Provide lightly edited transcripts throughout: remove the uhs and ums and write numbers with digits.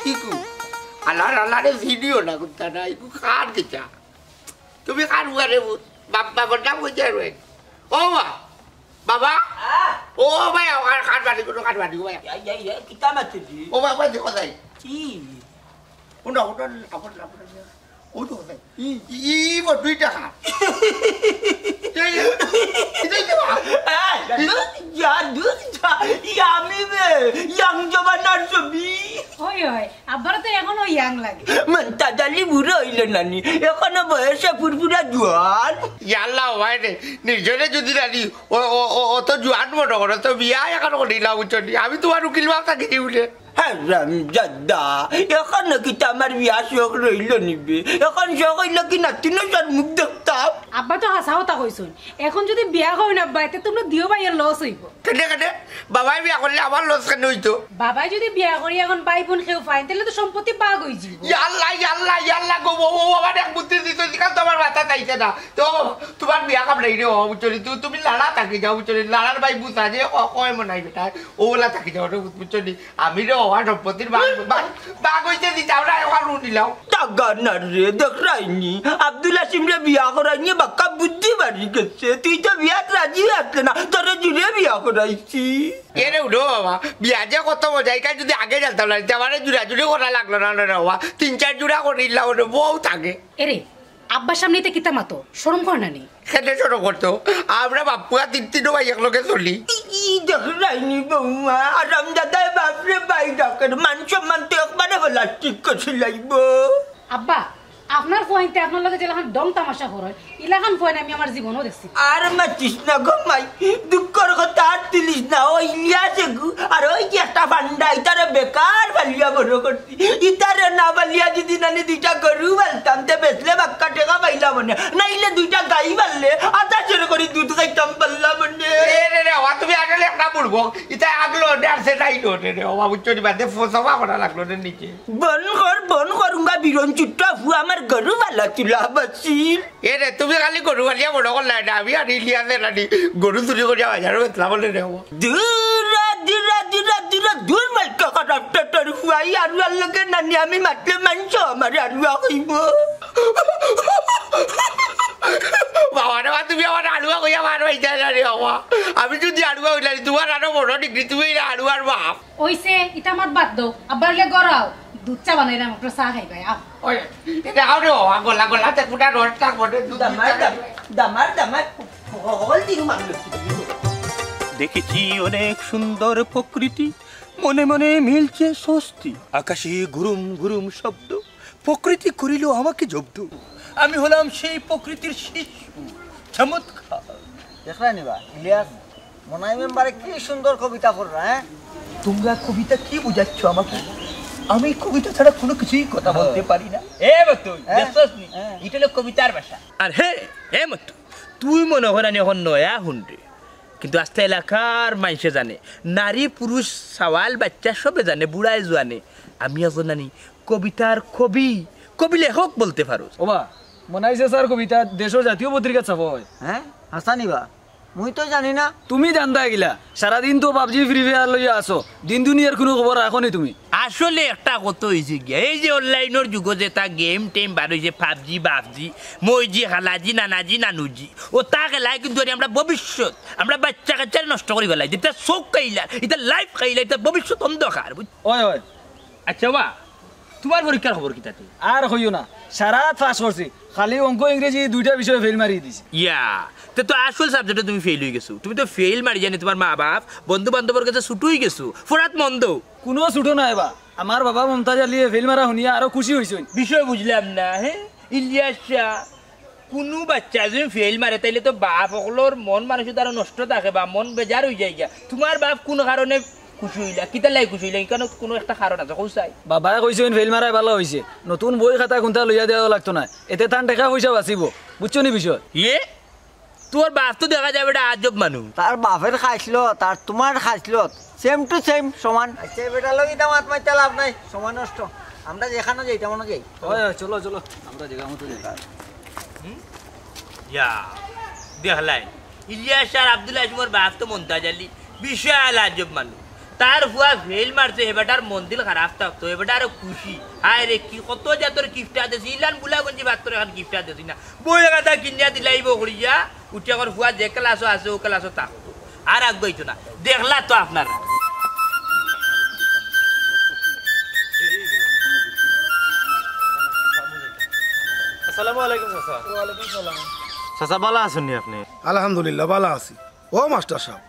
কি কু আল্লাহ আল্লাহরে ভিডিও না করতে না একটু খার দিতা তুমি খার উয়ারে বাবার নাম হয়ে যাবে ও মা বাবা ও ভাই আমার খাট বাড়ি কোনো খাট বাড়ি ভাই কিতা মারছি ও বাবা দেখো যাই কি ওটা ওটা আপনার আপনার ও তো যাই ই বড় 2 টাকা এখনো বয়সে ফুরফুরা জোয়ান নিজরে যদি রানি অত জোয়ান মনে করো তো বিয়া এখন করিলাম বুঝছি আমি তোমার উকিল বাপ থাকি উঠে দাদা এখন নাকি আমার বিয়া শখ রইল নিবে এখন শখ হইল কি না 3 মুখ দেখতাম আব্বা তো হাসা হতা কইছুন এখন যদি বিয়া হয় না আব্বা এতে তোমরা দিও ভাইয়ের লস হইব কেটে কেটে বাবাই বিয়া করলে আমার লস কেন হইতো বাবাই যদি বিয়া করি এখন ভাই বোন কেউ পায় তাহলে তো সম্পত্তি ভাগ হই যাব ইয়াল্লা গো আমার এক বুদ্ধি দিত জিকা তোমার মাথা তাইছে না তো তোমার বিয়া কাম নাই রে ও বুঝছি তুমি লাড়া থাকি যাও বুঝছি লাড়ার ভাই বুঝা যে কয় মনাই বেটা ওলা থাকি যাও রে বুঝছি আমি রে ওর সম্পত্তির ভাগ হইতে দিতে আমরা ওখান নিলাম টাকা না রে দেখরাইনি আব্দুল হাসিম রে বিয়া করাইনি বাক্কা বুদ্ধি বাড়ি গেছে তুই তো বিয়া রাজি আসলে না তোরে জুড়ে বিয়া করাইছি এরে উঠো বাবা বিয়া যে কত মজাই কাজ যদি আগে জানতাম না আমার জুড়া জুড়ে করা লাগলো না বাবা 3-4 জুড়া করিলাম ওরে বউ থাকে এরে আব্বার সামনেতে কিতা মাতো শরম কর না নি খেতে ছোট করতো আমরা বাপুয়া 3 ভাই একলগে চলি দেখরাইনি বৌমা আরাম দাদায় বাপরে বাই ডাকের মান সম্মান তো একবারে বলা ঠিক করে লাইব আব্বা আপনার ফোনতে আপনার লগে যেলাখান দম তামাশা করে ইলাখান ফোন আমি আমার জীবনও দেখছি আর মাতিস না গো মাই দুঃখর কথা আর তুলিস না ওই ইলিয়াসে গু আর ওই যে একটা ফান্ডা ইতারে বেকার বালিয়া বড় করছি ইতারে না বালিয়া যদি নানি 2টা গরু বালতাম তে বেচলে বাক্কা টাকা পাইলাম মনে নাইলে 2টা গাই বাললে আধা চুরি করে দুধ খাইতাম পারলাম মনে রে রে ওয়া তুমি আসলে একটা বুড়বো এটা আগলো ডারসে নাইলো রে ওয়া বুঝছি বাদে ফসবা করা লাগলো রে নিচে বন করুঙ্গা বিরন চুট্টা ফু আমার গরু বালা তুলা বাসিল এরে তুমি খালি গরু বালিয়া বড় করলাই না আমি আর ইলিয়াসে রানি গরু চুরি করিয়া বাজারে বেচলাম বলে রে দূর মাইকা কাটাপটা তোর ফুয়াই আরু আর লগে নানি আমি মাতলে মানছ আমার আরু হইব বাবা রে তুমি আমার আলুয়া কইয়া মার হইতা রে বাবা আমি যদি আলুয়া হইলাম তোমার আরো বড় ডিগ্রি তুমি আলুয়ার বাপ ওইসে এটা আমার বাদ দাও আব্বার লে গরাও দুধ চা বানাইলাম আপনার চা খাইবাই আও ওই এটা আও রে বাবা গলা গলা তে পুরা রস টাক বটে দুধ দামার হল দিন মারলো দেখেছি অনেক সুন্দর প্রকৃতি মনে মনে মিলছে স্বস্তি আকাশে ঘুরুম ঘুরুম শব্দ প্রকৃতি করিল আমাকে জব্দ আমি হলাম সেই প্রকৃতির শিশু চমৎকার দেখলা নিবা ইলিয়াস মনাই মেম্বারে কি সুন্দর কবিতা পড়রা হ্যাঁ তোমরা কবিতা কি বুঝাচ্ছ আমাকে আমি কবিতা ছাড়া কোনো কিছুই কথা বলতে পারি না এ মতো দেখছনি এটা হলো কবিতার ভাষা আর হে মতো তুই মনে হয় না এখন নয়া হুনরে কিন্তু আস্তে এলাকার মানুষে জানে নারী পুরুষ সওয়াল বাচ্চা সবে জানে বুড়াই জানে আমি এখন জানি কবিতার কবি লেখক বলতে পারো ওবা মনাইছে স্যার কবিতা দেশের জাতীয় পত্রিকা ছাপা হয় হ্যাঁ হাসা নিবা মুই তো জানি না তুমি জানতা গিলা সারাদিন তো পাবজি ফ্রি ফায়ার লইয়া আসো দিন দুনিয়ার কোনো খবর রাখনি তুমি আসলে একটা কত হয়েছে গিয়া এই যে অনলাইনের যুগ যে তা গেম টেম বার হয়েছে পাবজি বাবজি মইজি খালাজি নানাজি নানুজি ও তা খেলাই কিন্তু আমরা ভবিষ্যৎ আমরা বাচ্চা কাচ্চার নষ্ট করে গেলাই যেটা চোখ খাইলা এটা লাইফ খাইলা এটা ভবিষ্যৎ অন্ধকার ওই ওই আচ্ছা বা তোমার পরীক্ষার খবর কি তাতে আর হইও না সারা পাস করছি খালি অঙ্ক ইংরেজি 2টা বিষয়ে ফেল মারি দিছি ইয়া তো আসল সাবজেক্টে তুমি ফেল হয়ে গেছো তুমি তো ফেল মারি জানি তোমার মা বাপ বন্ধু বান্ধবের কাছে ছুটুই গেছো ফোরাত মন্দ কোনো ছুটো নাই বা আমার বাবা মমতাজ আলী ফেল মারা শুনিয়া আরো খুশি হইছেন বিষয় বুঝলাম না হ্যাঁ ইলিয়াস কোনো বাচ্চা যদি ফেল মারে তাইলে তো বাপ সকলের মন মানুষ তারা নষ্ট থাকে বা মন বেজার হয়ে যায় গিয়া তোমার বাপ কোনো কারণে খুশি হইলা কিতা লাই খুশি হইলা কেন কোনো একটা কারণ আছে কইছাই বাবাই কইছেন ফেল মারাই ভালো হইছে নতুন বই খাতা কোনটা লইয়া দেওয়া লাগতো না এতে তান টাকা পয়সা বাঁচিব বুঝছো নি বিষয় তোর বাপ তো দেখা যাবে এটা আজব মানুষ তার বাপের খাইছিল তার তোমার খাইছিল সেম টু সেম সমান আচ্ছা বেটা লগি দামাত মাইতে লাভ নাই সময় নষ্ট আমরা যেখানে যাই তেমন যাই ওই চলো চলো আমরা জায়গা মতো যাই ইয়া দেখলাই ইলিয়াস আর আব্দুল হাশিমের বাপ তো মমতাজ আলী বিশাল আজব মানুষ তার হুয়া ফেল মারছে এবারটার মন্দির খারাপ থাকতো এবারটা আরো খুশি হায় রে কি কত জাতর গিফটা দিয়েছি ইলান বুলা গঞ্জি বাত্তর এখন গিফটা দিয়েছি না বই কথা কিনিয়া দিলাইব করিয়া উঠে এখন হুয়া যে ক্লাসও আছে ও ক্লাসও থাকতো আর আগাইতো না দেখলা তো আপনারা আসসালামু আলাইকুম চাচা। ওয়ালাইকুম সালাম। চাচা ভালো আছেন নি আপনি? আলহামদুলিল্লাহ ভালো আছি। ও মাস্টার সাহেব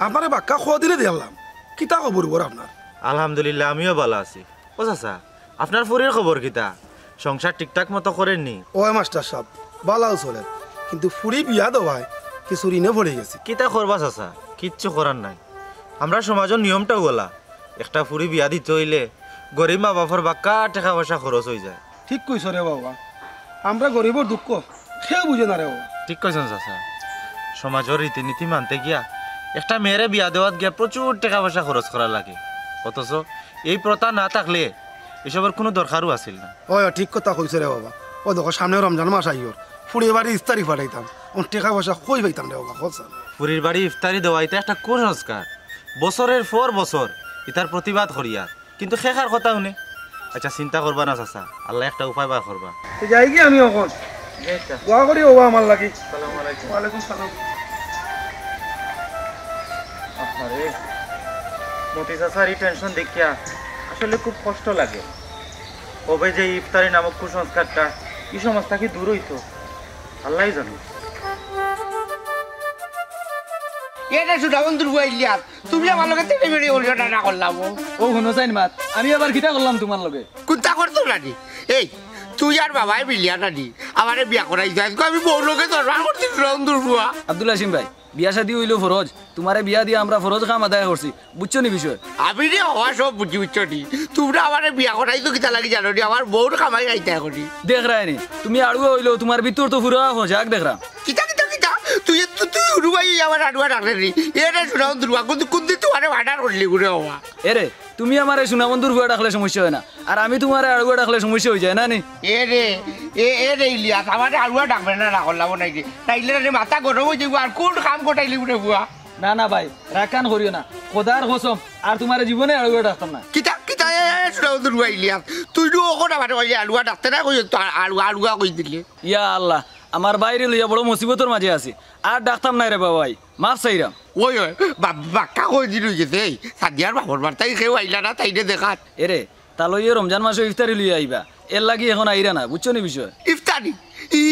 আপনারে বাক্কা খোয়া দিলে দেখলাম কিতা খবর বর আপনার? আলহামদুলিল্লাহ আমিও ভালো আছি। ও চাচা আপনার ফুরির খবর কিতা? সংসার ঠিকঠাক মতো করেননি? ও মাস্টার সাহেব ভালো চলে কিন্তু ফুরি বিয়া দেওয়ায় কিছু ঋণে পড়ে গেছে। কিতা করবা চাচা? কিচ্ছু করার নাই। আমরা সমাজের নিয়মটাও বলা একটা ফুরি বিয়া দিতে হইলে গরিব মা বাপর বাক্কা টাকা পয়সা খরচ হয়ে যায়। ঠিক কইছ রে বাবা, আমরা গরিবর দুঃখ কেউ বুঝে না রে বাবা। ঠিক কইছেন চাচা, সমাজের রীতিনীতি মানতে গিয়া একটা মেয়েরে বিয়া দেওয়াত গিয়া প্রচুর টাকা পয়সা খরচ করা লাগে, অথচ এই প্রথা না থাকলে এসবের কোনো দরকারও আছিল না। ও ঠিক কথা কইছ রে বাবা। ও দেখো সামনে রমজান মাস আইয়র, ফুড়ি বাড়ি ইফতারি ফাটাইতাম, ওর টাকা পয়সা কই পাইতাম রে বাবা। ফুরির বাড়ি ইফতারি দেওয়া এটা একটা কুসংস্কার, বছরের পর বছর ইতার প্রতিবাদ করিয়া কিন্তু শেখার কথা শুনে। আচ্ছা চিন্তা করবা না চাচা, আল্লাহ একটা উপায় বার করবা। যাই কি আমি এখন দোয়া করি ও আমার লাগি। ওয়ালাইকুম সালাম। আরে মোটি চাচার এই টেনশন দেখিয়া আসলে খুব কষ্ট লাগে। কবে যে ইফতারি নামক কুসংস্কারটা এই সমাজটা কি দূর হইতো আল্লাহই জানে। এটা শুধু বন্ধুর বই ইলিয়াস, তুমি আমার লগে তেলে বেড়ে ওলিওটা না করলাম। ও শুনো চাইন মাত আমি আবার কিটা করলাম তোমার লগে? কোনটা করতো নানি? এই তুই আর বাবাই মিলিয়া নানি আমারে বিয়া করাই যাই, আমি বউ লোকে দরবার করছি বন্ধুর বুয়া। আব্দুল হাসিম ভাই বিয়া শাদী হইলো ফরজ, তোমারে বিয়া দিয়ে আমরা ফরজ কাম আদায় করছি, বুঝছো নি বিষয়? আমি রে হওয়া সব বুঝি বুঝছো নি, তোমরা আমারে বিয়া করাই তো কিতা লাগি জানো নি, আমার বউর কামাই গাইতে করি। দেখ রায়নি তুমি আড়ুয়া হইলো তোমার ভিতর তো পুরা যাক দেখ রা কিতা কিতা কিতা তুই তুই উড়ুবাই আমার আড়ুয়া ডাকলে নি এটা শোনা বন্ধুর বুয়া, কিন্তু কোন দিন তোমারে অর্ডার করলি ঘুরে হওয়া। এরে তুমি আমার সোনা বন্ধুর ভুয়া ডাকলে সমস্যা হয় না, আর আমি তোমার আড়ুয়া ডাকলে সমস্যা হয়ে যায় না নি? এ রে ইলিয়াস আমার আড়ুয়া ডাকবে না না করলাম নাই রে, তাইলে রে মাথা গরম হয়ে যাবো। আর কোন কাম কোটাইলি ঘুরে বুয়া? না না ভাই রাখান করিও না, খোদার কসম আর তোমার জীবনে আড়ুয়া ডাকতাম না। কিতা কিতা শোনা বন্ধুর বুয়া ইলিয়াস, তুই তো ওখানে আমার ওই আড়ুয়া ডাকতে না কই আড়ুয়া কই দিলে। ইয়া আল্লাহ আমার বাইরে লইয়া বড় মুসিবতের মাঝে আছি, আর ডাকতাম না রে বাবাই, মাফ চাইরাম। ওই বাক্কা কই দিল গেছে সাদিয়ার বাবর বার্তাই কেউ আইলা না তাইলে দেখাত। এরে তা লইয়া রমজান মাসে ইফতারি লইয়া আইবা, এর লাগি এখন আইরা না, বুঝছো নি বিষয়? ইফতারি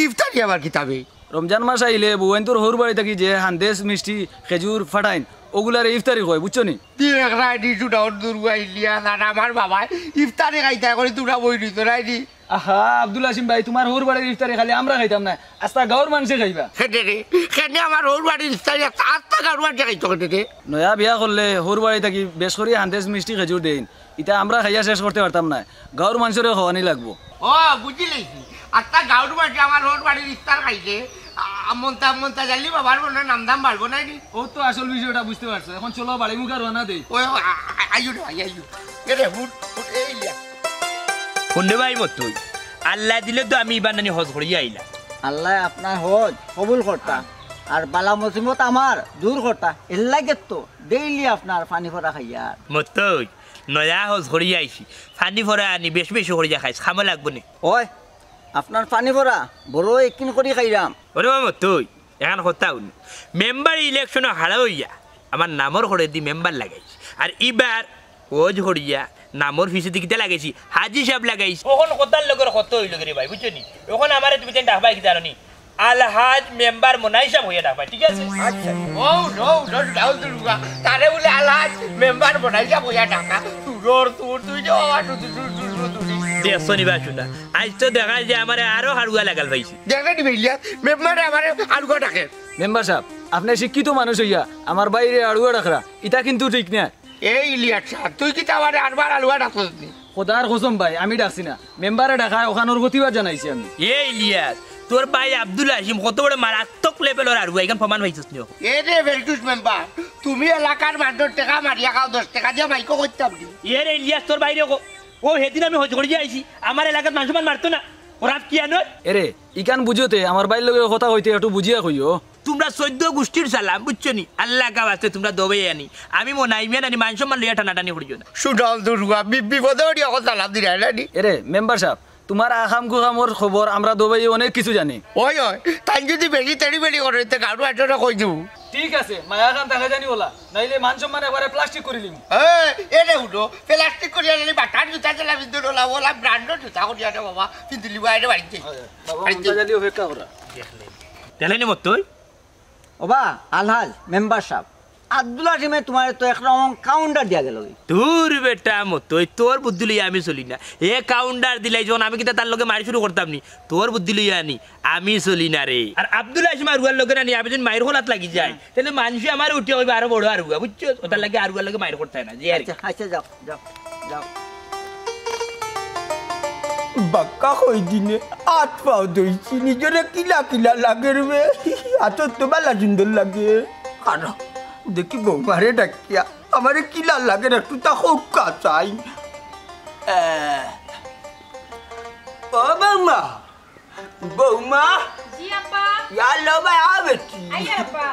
ইফতারি আমার কিতাবে রমজান মাস আইলে বউয়েন তোর হর বাড়ি থাকি যে হান্দেশ মিষ্টি খেজুর ফাটাইন ওগুলারে ইফতারি কয়, বুঝছো নি? আমার বাবা ইফতারি খাইতে করে তোরা বই দিত রাইডি। আহা আব্দুল হাসিম ভাই তোমার হোর বাড়ির ইফতারি খালি আমরা খাইতাম না, আস্তা গাঁর মানুষে খাইবা। খেতে আমার হোর বাড়ির ইফতারি আস্তা গাঁর মানুষে খাইতো খেতে। নয়া বিয়া করলে হোর বাড়ি থাকি বেশ করে হান্দেশ মিষ্টি খেজুর দেন, এটা আমরা খাইয়া শেষ করতে পারতাম না, গাঁর মানুষের খাওয়ানি লাগবো। ও বুঝি লাইছি, আস্তা গাঁর মানুষ আমার হোর বাড়ির ইফতার খাইছে মনতা মনতা জানলি বাবার মনে নাম দাম বাড়বো নাই। ও তো আসল বিষয়টা বুঝতে পারছো, এখন চলো বাড়ি মুখে রানা দেই। ওই আইয়ু আইয়ু এরে হুট হুট এইলিয়া শুনতে পাইব তুই আল্লাহ দিলে তো আমি বানানি হজ করিয়া আইলা। আল্লাহ আপনার হজ কবুল করতা আর বালা মুসিবত আমার দূর করতা, এর লাগে তো ডেইলি আপনার পানি ভরা খাইয়া। মতই নয়া হজ করিয়া আইছি, পানি ভরা আনি বেশ বেশি করিয়া খাইছ, খামা লাগবো নি? ওই আপনার পানি ভরা বড় একিন করি খাইরাম। ওরে মতই এখন কথা শুন, মেম্বার ইলেকশনে হারা হইয়া আমার নামর করে দি মেম্বার লাগাইছি, আর ইবার হজ করিয়া নামর ফিসে দিকে লাগাইছি হাজি সাহেব লাগাইছি। ওখান কথার লগের কত হইল রে ভাই, বুঝছো নি? ওখানে আমার তুমি ডাকবাই কি জানো নি? আলহাজ মেম্বার মোনাই সাহেব হইয়া ডাকবাই, ঠিক আছে? আচ্ছা ও নো নো দাও দুর্গা তারে বলে আলাজ মেম্বার বনাইয়া বইয়া টাকা তোর তোর তুই যে বাবা দেখছো নি বাসুটা আজ তো দেখা যায় আমার আরো হাড়ুয়া লাগাল পাইছি। দেখলে নি ভাইলিয়া মেম্বারে আমার আড়ুয়া ডাকে। মেম্বার সাহেব আপনি শিক্ষিত মানুষ হইয়া আমার বাইরে আড়ুয়া ডাকরা, এটা কিন্তু ঠিক না। এই ইলিয়াস তুই কি আমার আরবার আলুয়া ডাকছিস? খোদার কসম ভাই আমি ডাকছি না, মেম্বারে ডাকায় ওখানোর প্রতিবাদ জানাইছি আমি। এই ইলিয়াস তোর ভাই আব্দুল হাসিম কত বড় মারাত্মক লেভেলের আড়ুয়া, এখন প্রমাণ পাইছিস নি? এই রে ভেলটুস মেম্বার তুমি এলাকার মানুষ টাকা মারিয়া খাও 10 টাকা দিয়ে মাইকো করতাম নি। এ রে ইলিয়াস তোর বাইরে ও সেদিন আমি হজ করে আইছি, আমার এলাকার মানুষ মারতো না, ওরা কি আনো? এরে ইকান বুঝতে আমার বাইর লগে কথা কইতে একটু বুঝিয়া কইও। তোমরা 14 গোষ্ঠীর সালাম বুঝছো নি আল্লাহ কা বাস্তে তোমরা দবে আনি আমি মনাইমিয়া নানি মান সম্মান লইয়া টানাটানি করিও না সুডল দুর্গা বিপদে ওটি এখন সালাম দিরা নানি এরে মেম্বার সাহেব তোমার আখাম কুখামর খবর আমরা দবাই অনেক কিছু জানি ওই তাই যদি বেশি তেড়ি বেড়ি করে গাড়ু আটটা কই দিব ঠিক আছে মায়া খান দেখা জানি বলা নাইলে মান সম্মান একবারে প্লাস্টিক করে লিম এনে উঠো প্লাস্টিক করিয়া নিলি বাটার জুতা চালা বিন্দু ওলা ওলা ব্র্যান্ডের জুতা করিয়া দে বাবা পিন্দিলি বাইরে বাড়িতে বাবা জালি অপেক্ষা করা দেখলেনি মত তুই ওবা আলহাজ মেম্বার সাহেব আব্দুল আসিমে তোমার তো একরকম কাউন্টার দিয়া গেল তোর বেটা মত তোর বুদ্ধি লইয়া আমি চলি না এ কাউন্টার দিলাই যখন আমি কিতা তার লগে মারি শুরু করতাম নি তোর বুদ্ধি লইয়া আনি আমি চলি না রে আর আব্দুল আসিম আর রুয়ার লগে আনি আমি যদি মায়ের হোলাত লাগি যায় তাহলে মানুষ আমার উঠে হইবে আরো বড় আর রুয়া বুঝছো ওটার লাগে আর রুয়ার লগে মায়ের করতে না যে আর আচ্ছা যাও যাও যাও বাক্কা কই দিনে আট পাও দইছি নিজরে কিলা কিলা লাগে রে আত তো বালা সুন্দর লাগে আর দেখি বৌমারে ডাকিয়া আমারে কিলা লাগে একটু তা হোক চাই ও বৌমা বৌমা জি আপা ইয়ালো ভাই আবেটি আই আপা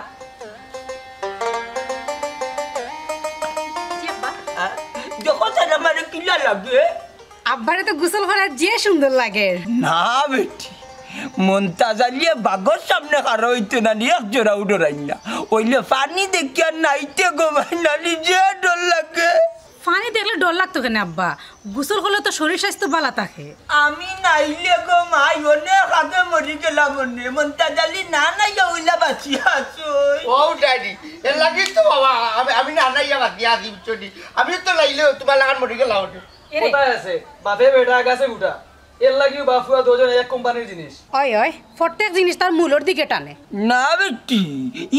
জি আপা দেখো তার আমারে কিলা লাগে আব্বারে তো গোসল করা যে সুন্দর লাগে না বেটি মনটা জ্বালিয়ে বাঘর সামনে কারো হইতে না নিয়ে এক জোড়া উডরাই না ওইলে পানি দেখিয়া নাইতে গোমাই না নিজে ডর লাগে পানি দেখলে ডর লাগতো কেন আব্বা গোসল করলে তো শরীর স্বাস্থ্য ভালো থাকে আমি নাইলে গোমাই অনেক আগে মরি গেলাম মনটা জ্বালি না নাই ওইলা বাঁচি আছো ও ডাডি এর লাগি তো বাবা আমি না নাইয়া বাতিয়া দিম চলি আমি তো লাইলে তোমার লাগান মরি গেলাম কোথায় আছে বাপে বেটা গাছে উঠা এর লাগিও বাফুয়া দুজন এক কোম্পানির জিনিস ওই ওই প্রত্যেক জিনিস তার মূলর দিকে টানে না বেটি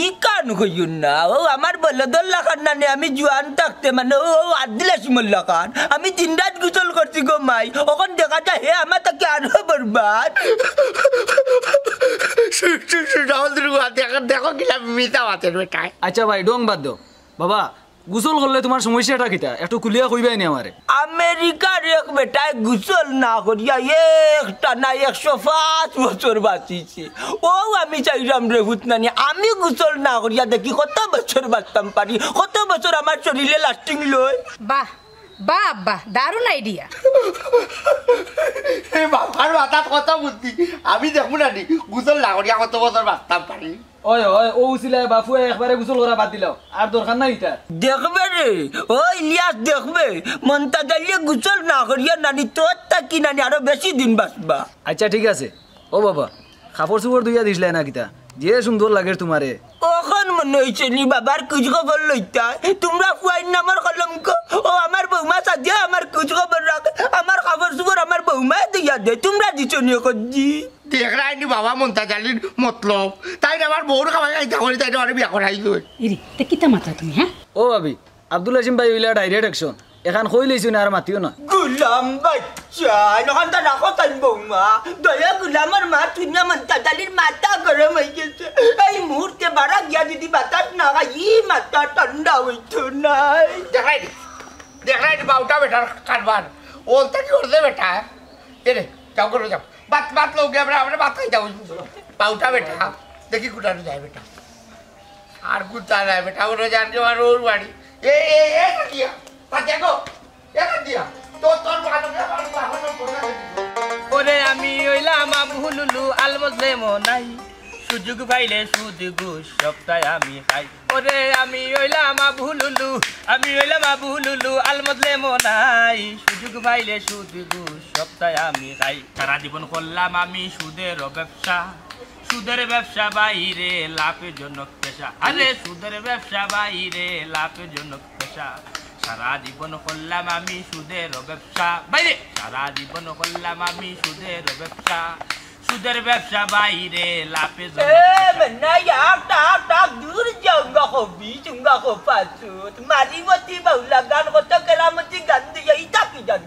ই কান কইও না ও আমার বলদল্লা খান না আমি জোয়ান থাকতে মানে ও আদিলাসি মোল্লা খান আমি দিন রাত গোসল করছি গো মাই ওখান দেখা যায় হে আমার তাকে আরো বরবাদ দেখো কিনা মিতা মাতের বেটায় আচ্ছা ভাই ডং বাদ দাও বাবা গোসল করলে তোমার সমস্যাটা কিটা একটু কুলিয়া কইবাই নি আমারে আমেরিকার এক বেটায় গোসল না করিয়া একটা না 105 বছর বাঁচিছে ও আমি চাইলাম রে ভূতনানি আমি গোসল না করিয়া দেখি কত বছর বাঁচতাম পারি কত বছর আমার শরীরে লাস্টিং লয় বাহ বাহ আব্বা দারুণ আইডিয়া বাবার মাথার কত বুদ্ধি আমি দেখবো না গুজল না করিয়া কত বছর বাঁচতাম পারি ওই ওই ও উছিলায় বাফুয়া একবারে গোসল করা বাদ দিলাও আর দরকার নাই এটা দেখবে রে ও ইলিয়াস দেখবে মনটা জ্বালিয়ে গোসল না করিয়া নানি তোর তাকি নানি আরো বেশি দিন বাঁচবা আচ্ছা ঠিক আছে ও বাবা কাপড় চোপড় ধুইয়া দিছিলে না কিতা যে সুন্দর লাগে তোমারে ওখন মনে হয়েছে নি বাবার কুচ খবর লইতা তোমরা ফুয়াইন নামার কলঙ্ক ও আমার বৌমা সাজিয়া আমার কুচ খবর রাখে আমার খবর সুবর আমার বৌমা দিয়া দে তোমরা দিছো নি কজি দেখরাইনি বাবা মনতা জালির মতলব তাই আমার বউর খাবার খাইতে করি তাই আমার বিয়া করাইল ইরি তে কিতা মাত্রা তুমি হ্যাঁ ও ভাবি আব্দুল হাসিম ভাই হইলা ডাইরেক্ট অ্যাকশন এখন কই লইছো না আর মাতিও না গুলাম বাচ্চা নখান তা রাখো তাই বৌমা দয়া গুলামের মা তুইনা মনতা জালির মাথা গরম হয়ে গেছে এই মুহূর্তে বাড়া গিয়া যদি বাতাস না খাই ই মাথা ঠান্ডা হইতো নাই দেখরাইনি বাউটা বেটার কারবার ওলটা কি করছে বেটা এরে যাও করে যাও বাত লোক আমরা বাত খাই যাও বাউটা বেটা দেখি কুটানো যায় বেটা আর কুটা যায় বেটা ওরা জানছে আর ওর বাড়ি এ দিয়া দেখো দিয়া তোর ওরে আমি হইলাম আবুলুলু আলমজলে মনাই সুযোগ পাইলে সুদ ঘুষ সপ্তাহে আমি খাই ওরে আমি হইলাম আবুলুলু আলমজলে মনাই সুযোগ পাইলে সুদ ঘুষ সপ্তাহে আমি খাই সারা জীবন করলাম আমি সুদের ব্যবসা বাইরে লাভজনক পেশা আরে সুদের ব্যবসা বাইরে লাভজনক পেশা সারা জীবন করলাম আমি সুদের ব্যবসা বাইরে সুদের ব্যবসা বাইরে লাভজনক দূর যাওগা হবি চুঙ্গা হো পাচুত মারিমতি বাউলা গান কত কেরামতি গান দিয়া ইতাকি গান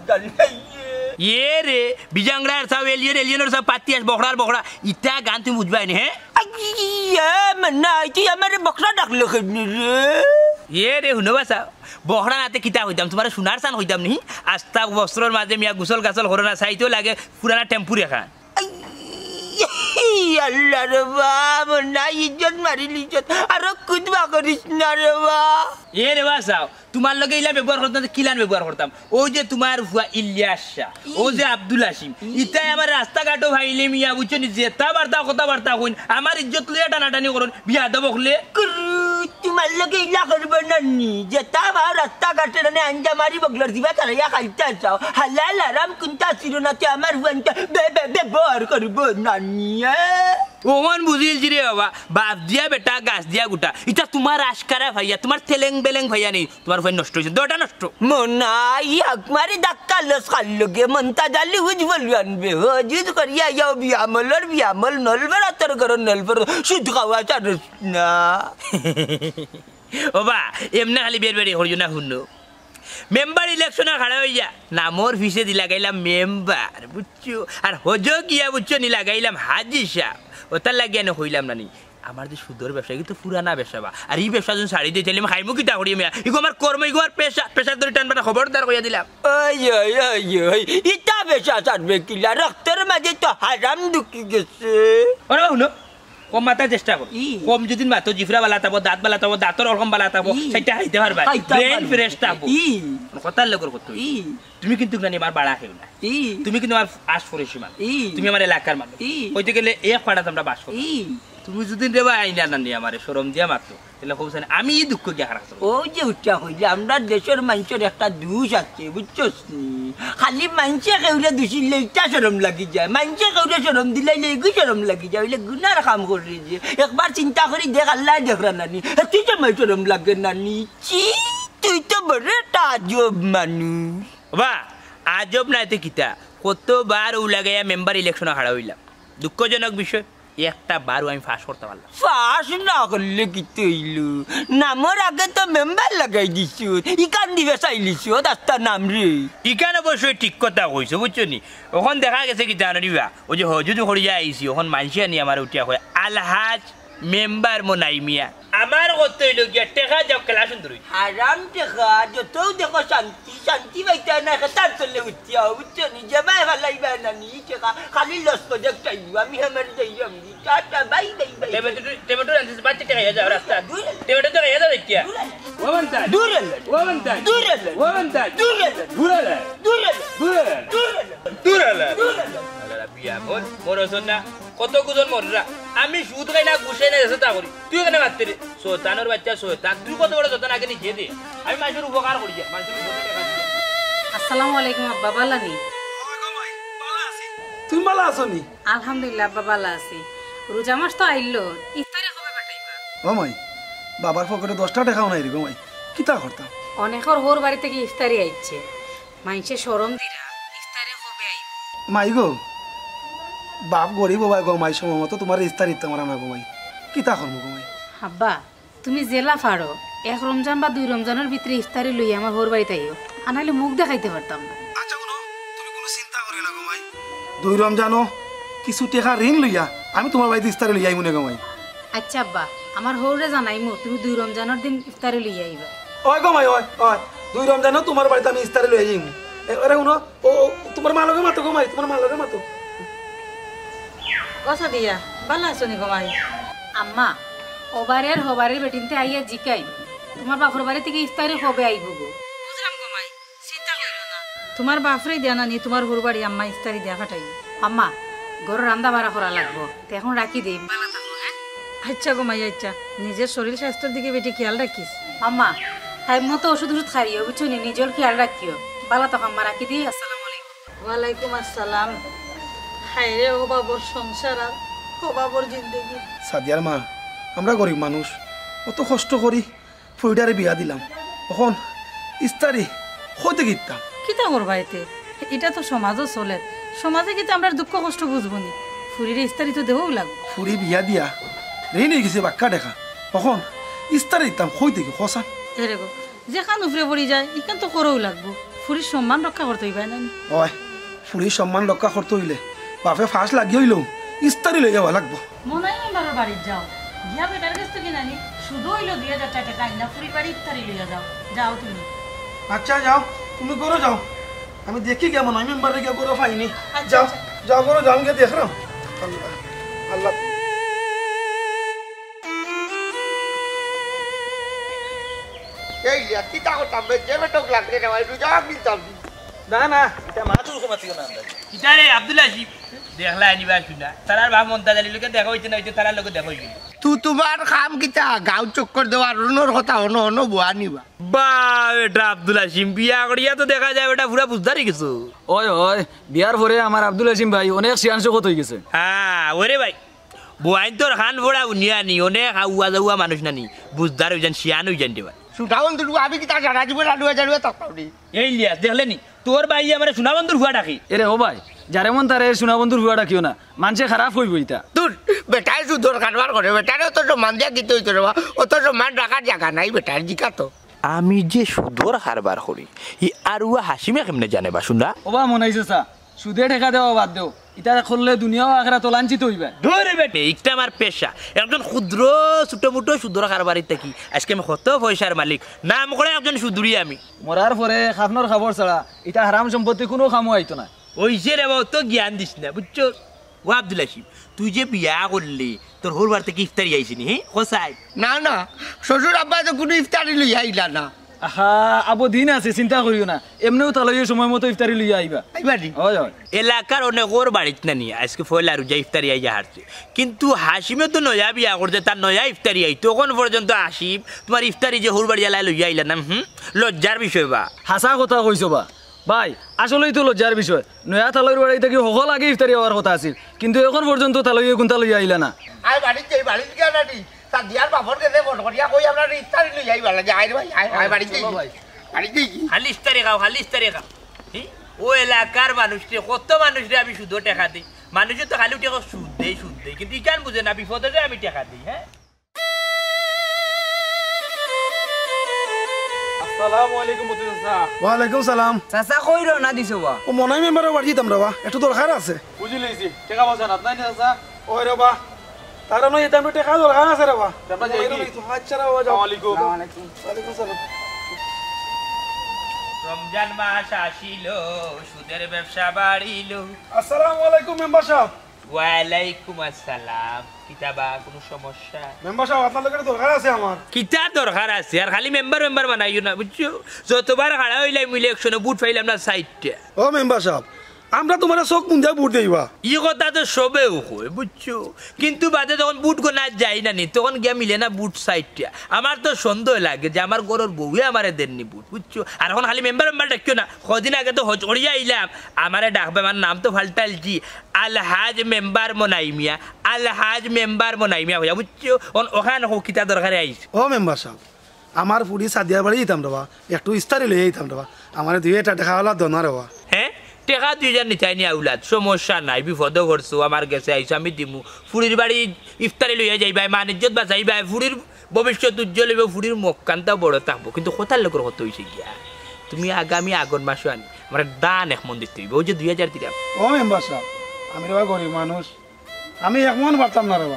ये रे बिजंगरार सब एलियनर सब पातियास बखड़ा इतना गान तुम बुझबाई नहीं है मन्ना इति हमारे बकरा डाक लखनी रे ये रे हुनवा सा बखड़ा नाते किता होइताम तुम्हारे सुनार सान होइताम नहीं आस्ता वस्त्रर माजे मिया गुसल गासल होरना साइतो लागे पुराना टेम्पू रेखा আল্লাহ রে বাপ না ইজ্জত মারিল ইজ্জত আর কুদবা করিস না রে বাপ এ রে বাসাও তোমার লগে ইলা ব্যবহার করতাম কিলান ব্যবহার করতাম ওই যে তোমার ভুয়া ইলিয়াস শাহ ও যে আব্দুল হাসিম ইতাই আমার রাস্তাঘাটও ভাইলে মিয়া বুঝছনি যেতা বার্তা কথাবার্তা কইন আমার ইজ্জত লইয়া টানাটানি করুন বিয়া দেব হলে তোমার লগে ইলা করব নানি যেতা বা রাস্তা ঘাটে না আঞ্জা মারি বগলর দিবা তারা খাইতে চাও হালাল আরাম কোনটা ছিল না তে আমার ভুয়ানটা ব্যবহার করব নানি ওমান বুঝিয়েছি রে বাবা বাপ দিয়া বেটা গাছ দিয়া গুটা এটা তোমার আশকারা ভাইয়া তোমার তেলেং বেলেং ভাইয়া নেই তোমার ভাই নষ্ট হয়েছে দোটা নষ্ট মনাই আকমারি ধাক্কা লস খাল্লগে মনতা জালি হুজ বলবানবে হজুজ করিয়া যাও বিয়ামল নলবার আতর করো নলবার সুদ খাওয়া চারস না ওবা এমনি খালি বের বেরি হরিও না শুনো মেম্বার ইলেকশনে খাড়া হইয়া নামর ফিসে দি লাগাইলাম মেম্বার বুঝছো আর হজো গিয়া বুঝছো নি লাগাইলাম হাজি সাহ ওটার লাগিয়ে আমি হইলাম না নি আমার যে সুদর ব্যবসা কিন্তু পুরানা ব্যবসা বা আর এই ব্যবসা যখন ছাড়ি দিয়ে চাইলে আমি খাইমু কিটা করি মেয়া ইগো আমার কর্ম ইগো আর পেশা ধরে টানবা খবরদার কইয়া দিলাম ওই ইটা বেশা ছাড়বে কিলা রক্তের মাঝে তো হারাম ঢুকি গেছে ওরে শুনো কম মাথার চেষ্টা কর কম যদি মাতো জিফরা বালা থাকবো দাঁত বালা থাকবো দাঁতর রকম বালা থাকবো সেটা খাইতে পারবা ব্রেন ফ্রেশ থাকবো কথার লগর করতে তুমি কিন্তু জানি আমার বাড়া খেও না তুমি কিন্তু আমার আশ করেছি মানে তুমি আমার এলাকার মানুষ কইতে গেলে এক পাড়াতে আমরা বাস করি তুমি যদি দেবা আইনা নানি আমার শরম দিয়া মাত্র তাহলে খুব আমি দুঃখ গিয়া খারাপ ওই যে উঠা হইলে আমরা দেশের মানুষের একটা দোষ আছে বুঝছস খালি মানুষে কেউলে দোষিলে ইটা শরম লাগি যায় মানুষে কেউলে শরম দিলে এগু শরম লাগি যায় ওইলে গুনার কাম করি যে একবার চিন্তা করি দেখ আল্লাহ দেখরা নানি তুই তো মাই শরম লাগে নানি চি তুই তো বড় একটা আজব মানুষ বা আজব নাই তো কিতা কতবার ও লাগাইয়া মেম্বার ইলেকশনে হারা হইলাম দুঃখজনক বিষয় একটা বারও আমি ফাঁস করতে পারলাম ফাঁস না করলে কি তৈল নামর আগে তো মেম্বার লাগাই দিছ ইকান দিবে চাইলিছ রাস্তার নাম রে ইকান অবশ্যই ঠিক কথা কইছো বুঝছো নি ওখান দেখা গেছে কি জানো দিবা ওই যে হজুদ হরিয়া আইসি ওখান মানসিয়া নি আমার উঠিয়া হয় আলহাজ মেম্বার মনাই মিয়া আমার কত হইল গিয়া টেকা যাও খেলা সুন্দর হারাম টেকা যত দেখো শান্তি পাইতে না তার চলে উঠিয়া বুঝছো নি জামাই ভালাইবা না নি টেকা খালি লস প্রজেক্ট চাইবো আমি আমার যাইলাম tata bye bye bye tomato রান্দিস বাচ্চা টেকা যাও রাস্তা টেমেটো টেকা যাও দেখিয়া ওমন্তা দূরে ওমন্তা দূরে ওমন্তা দূরে দূরে দূরে দূরে দূরে দূরে বিয়া বল মরছন না কত গুজন মররা আমি সুদ খাই না গুছাই না চেষ্টা করি তুই কেন মারতে রে শয়তানের বাচ্চা শয়তান তুই কত বড় শয়তান আগে নিজে দে আমি মানুষের উপকার করি মানুষের আসসালামু আলাইকুম আব্বা বালানি তুমি ভালো আছো নি আলহামদুলিল্লাহ আব্বা বালা আছি রোজা মাস তো আইলো ইফতারে কবে পাঠাইবা ও মাই বাবার পকেটে 10টা টাকাও নাই রে গো মাই কিতা করতাম অনেকর হোর বাড়ি থেকে ইফতারি আইছে মাইনসে শরম দিরা ইফতারে কবে আইব মাই গো বাপ গরিব বাবা গো মাই সময় মতো তোমার ইস্তার ইত্তা মারা না গো মাই কিতা করবো গো মাই আব্বা তুমি জেলা ফাড়ো এক রমজান বা 2 রমজানের ভিতরে ইফতারি লই আমার হোর বাড়িতে আইও আনাইলে মুখ দেখাইতে পারতাম না আচ্ছা শুনো তুমি কোনো চিন্তা করি না গো মাই 2 রমজানও কিছু টাকা ঋণ লইয়া আমি তোমার বাড়িতে ইস্তারি লইয়াই মনে গো মাই আচ্ছা আব্বা আমার হোরে জানাইমু তুমি 2 রমজানের দিন ইফতারি লই আইবা ওই গো মাই ওই 2 রমজানও তোমার বাড়িতে আমি ইস্তারি লইয়া যাইম আরে শুনো ও তোমার মা লগে মাতো গো মাই তোমার মা লগে মাতো কথা দিয়া ভালো আছো নি গমাই আম্মা ওবারের হবারের বেটিনতে আইয়া জিকাই তোমার বাপর বাড়ি থেকে ইফতারি কবে আইব গো বুঝলাম গমাই চিন্তা কইরো না তোমার বাপরে দেয়া না নি তোমার হুরবাড়ি আম্মা ইফতারি দেয়া ফাটাই আম্মা ঘর রান্না বাড়া করা লাগবো তো এখন রাখি দেই ভালো থাকো হ্যাঁ আচ্ছা গমাই আচ্ছা নিজের শরীর স্বাস্থ্যের দিকে বেটি খেয়াল রাখিস আম্মা টাইম মতো ওষুধ খাইও বুঝছো নি নিজের খেয়াল রাখিও ভালো থাকো আম্মা রাখি দিই আসসালামু আলাইকুম ওয়ালাইকুম আসসালাম হায়রে ও বাবর সংসার আর ও বাবর জিন্দগি সাদিয়ার মা আমরা গরিব মানুষ অত কষ্ট করি ফুইডারে বিয়া দিলাম এখন ইস্তারি হইতে গিতাম কিতা করবা এতে এটা তো সমাজও চলে সমাজে কিন্তু আমরা দুঃখ কষ্ট বুঝবো নি ফুরির ইস্তারি তো দেবও লাগবে ফুরি বিয়া দিয়া রেনে গেছে বাক্কা দেখা এখন ইস্তারি দিতাম হইতে কি খসান এরে গো যেখান উপরে পড়ি যায় ইখান তো করেও লাগবো ফুরির সম্মান রক্ষা করতে হইবে না ওই ফুরির সম্মান রক্ষা করতে হইলে বাপে ফাঁস লাগিয়ে হইলেও ইস্তারি লই যাওয়া লাগবো মনে হয় আমার বাড়ির যাও গিয়া বেটার কাছ থেকে নানি শুধু হইলো 2000 টাকা না ফুরির বাড়ি ইফতারি লইয়া যাও যাও তুমি আচ্ছা যাও তুমি করো যাও আমি দেখি কেমন আমি মেম্বারে গিয়ে করো পাইনি যাও যাও করো যাও আমি গিয়ে দেখলাম আল্লাহ এই কিতা করতাম যে বেটক লাগবে না ভাই রুজা দিতাম না না এটা মাতুর কমাতিও না আমরা কিটা রে আব্দুল আসিফ দেখলা আনিবা শুনা তারার বাপ মন্তা জালি লোকে দেখা হইছে না হইছে তারার লোকে দেখা হইছে তুই তোমার কাম কিতা গাঁও চক্কর দেওয়ার অন্যর কথা অন্য বুয়া নিবা বা এটা আব্দুল আসিফ বিয়া করিয়া তো দেখা যায় এটা পুরা বুঝদারি কিছু ওই ওই বিয়ার পরে আমার আব্দুল হাসিম ভাই অনেক সিয়ান শকত হয়ে গেছে হ্যাঁ ওরে ভাই বুয়াইন তোর খান ফোড়া উনিয়া নি অনেক আউয়া যাওয়া মানুষ না নি বুঝদার হয়ে যান সিয়ান হয়ে যান দেবা সুধাবন্ধু আমি কিতা জানা দিব রাডুয়া জানুয়া তাকাউনি এই লিয়া দেখলে নি তোর ভাই আমার সোনাবন্ধুর হুয়া ডাকি এরে ও ভাই যারে মন তারে সোনা বন্ধুর হুয়া ডাকিও না মানুষে খারাপ হইব ইতা তোর বেটাই সুদর কারবার করে বেটারে অত সম্মান দিয়া গীত হইতে রে অত সম্মান রাখার জায়গা নাই বেটার জিকা তো আমি যে সুদর কারবার করি ই আরুয়া হাসিমে কেমনে জানে বা শুনা ও বা মনে হইছে সা সুদে ঠেকা দেওয়া বাদ দেও ইতা করলে দুনিয়াও আখরা তোলাঞ্চিত হইবে ধরে বেটে একটা আমার পেশা একজন ক্ষুদ্র ছোট মোটো সুদর কারবারিত থাকি আজকে আমি কত পয়সার মালিক নাম করে একজন সুদুরি আমি মরার পরে খাফনর খাবার ছাড়া ইতা হারাম সম্পত্তি কোনো কামও আইতো না ওইসে রে বাবা তো জ্ঞান দিস না বুঝছো ও আব্দুল হাসিম তুই যে বিয়া করলি তোর হোর বার থেকে ইফতারি আইসিনি হ্যাঁ কোসাই না না শ্বশুর আব্বা তো কোনো ইফতারি লই আইলা না আহা আবো দিন আছে চিন্তা করিও না এমনিও তালইয়ে সময় মতো ইফতারি লইয়া আইবা আইবানি হয় হয় এলাকার অনেকর বাড়িতে না নিয়ে আজকে ফয়লা রোজা ইফতারি আইয়া হারছে কিন্তু হাসিমে তো নয়া বিয়া করছে তার নয়া ইফতারি আই তখন পর্যন্ত আসিম তোমার ইফতারি যে হোর বাড়ি জ্বালায় লইয়া আইলা না লজ্জার বিষয় বা হাসা কথা কইছো বা ভাই আসলেই তো লজ্জার বিষয় নয়া তালইর বাড়ি থেকে সকল আগে ইফতারি হওয়ার কথা আছিল কিন্তু এখন পর্যন্ত তালইয়ে কোনটা লইয়া আইলা না আই বাড়িতে এই বাড়িতে কেন নাটি তা দিয়ার বাপর কেনে বড় করিয়া কই আমরা ইফতারি লই আইবা লাগে আই ভাই আই বাড়িতে বাড়িতে খালি ইফতারি খাও খালি ইফতারি খাও ও এলাকার মানুষকে কত মানুষরে আমি শুধু টাকা দিই মানুষের তো খালি টাকা সুদ দেই কিন্তু ইকান বুঝে না বিপদে আমি টাকা দিই হ্যাঁ আসসালামু আলাইকুম মুতিসা ওয়ালাইকুম সালাম চাচা কই রওনা দিছো বা ও মনাই মেম্বারের বাড়ি যেতাম রা একটু দরকার আছে বুঝি লইছি টাকা পয়সা না নাই না চাচা ওই রে বা তার নয় এটা আমি টাকা দরকার আছে রে বা আমরা যাই কি? আচ্ছা রে বা যাও আলাইকুম ওয়ালাইকুম সালাম রমজান মাস আসিল সুদের ব্যবসা বাড়িল আসসালামু আলাইকুম মেম্বার সাহেব ওয়ালাইকুম আসসালাম কিতাবা কোনো সমস্যা মেম্বার সাহেব আপনার লোকের দরকার আছে আমার কিতা দরকার আছে আর খালি মেম্বার বানাইও না বুঝছো যতবার খাড়া হইলাম ইলেকশনে বুট পাইলাম না সাইডটা ও মেম্বার সাহেব আমরা তোমার চোখ মুন্দা বুট দেইবা ই কথা তো সবেও কয় বুঝছো কিন্তু বাদে যখন বুট গোনা যাই না নি তখন গিয়া মিলে না বুট সাইডটা আমার তো সন্দেহ লাগে যে আমার গরুর বউয়ে আমারে দেননি বুট বুঝছো আর এখন খালি মেম্বার ডাকিও না কদিন আগে তো হজড়িয়া আইলাম আমারে ডাকবে আমার নাম তো ফাল্টালছি আলহাজ মেম্বার মনাইমিয়া আলহাজ মেম্বার মনাইমিয়া হইয়া বুঝছো ওখানে কিতা দরকারে আইস ও মেম্বার সাহেব আমার পুরি সাদিয়ার বাড়ি যেতাম রা একটু ইস্তারি লই যেতাম রা আমার দুই এটা দেখা হলা দনা রা হ্যাঁ টেকা দুইজন নিচাইনি আউলাদ সমস্যা নাই বিপদ করছো আমার গেছে আইসো আমি দিমু ফুরির বাড়ি ইফতারি লইয়া যাইবা মানিজ্যত বাঁচাইবা ফুরির ভবিষ্যৎ উজ্জ্বল হইব ফুরির মক্কানটাও বড় থাকবো কিন্তু কোথার লোকের কত হয়েছে গিয়া তুমি আগামী আগন মাসে আনি আমার দান এক মন দিতে হইব ওই যে 2000 দিলাম ও মেম্বার সাহেব আমি রে গরিব মানুষ আমি এক মন পারতাম না রে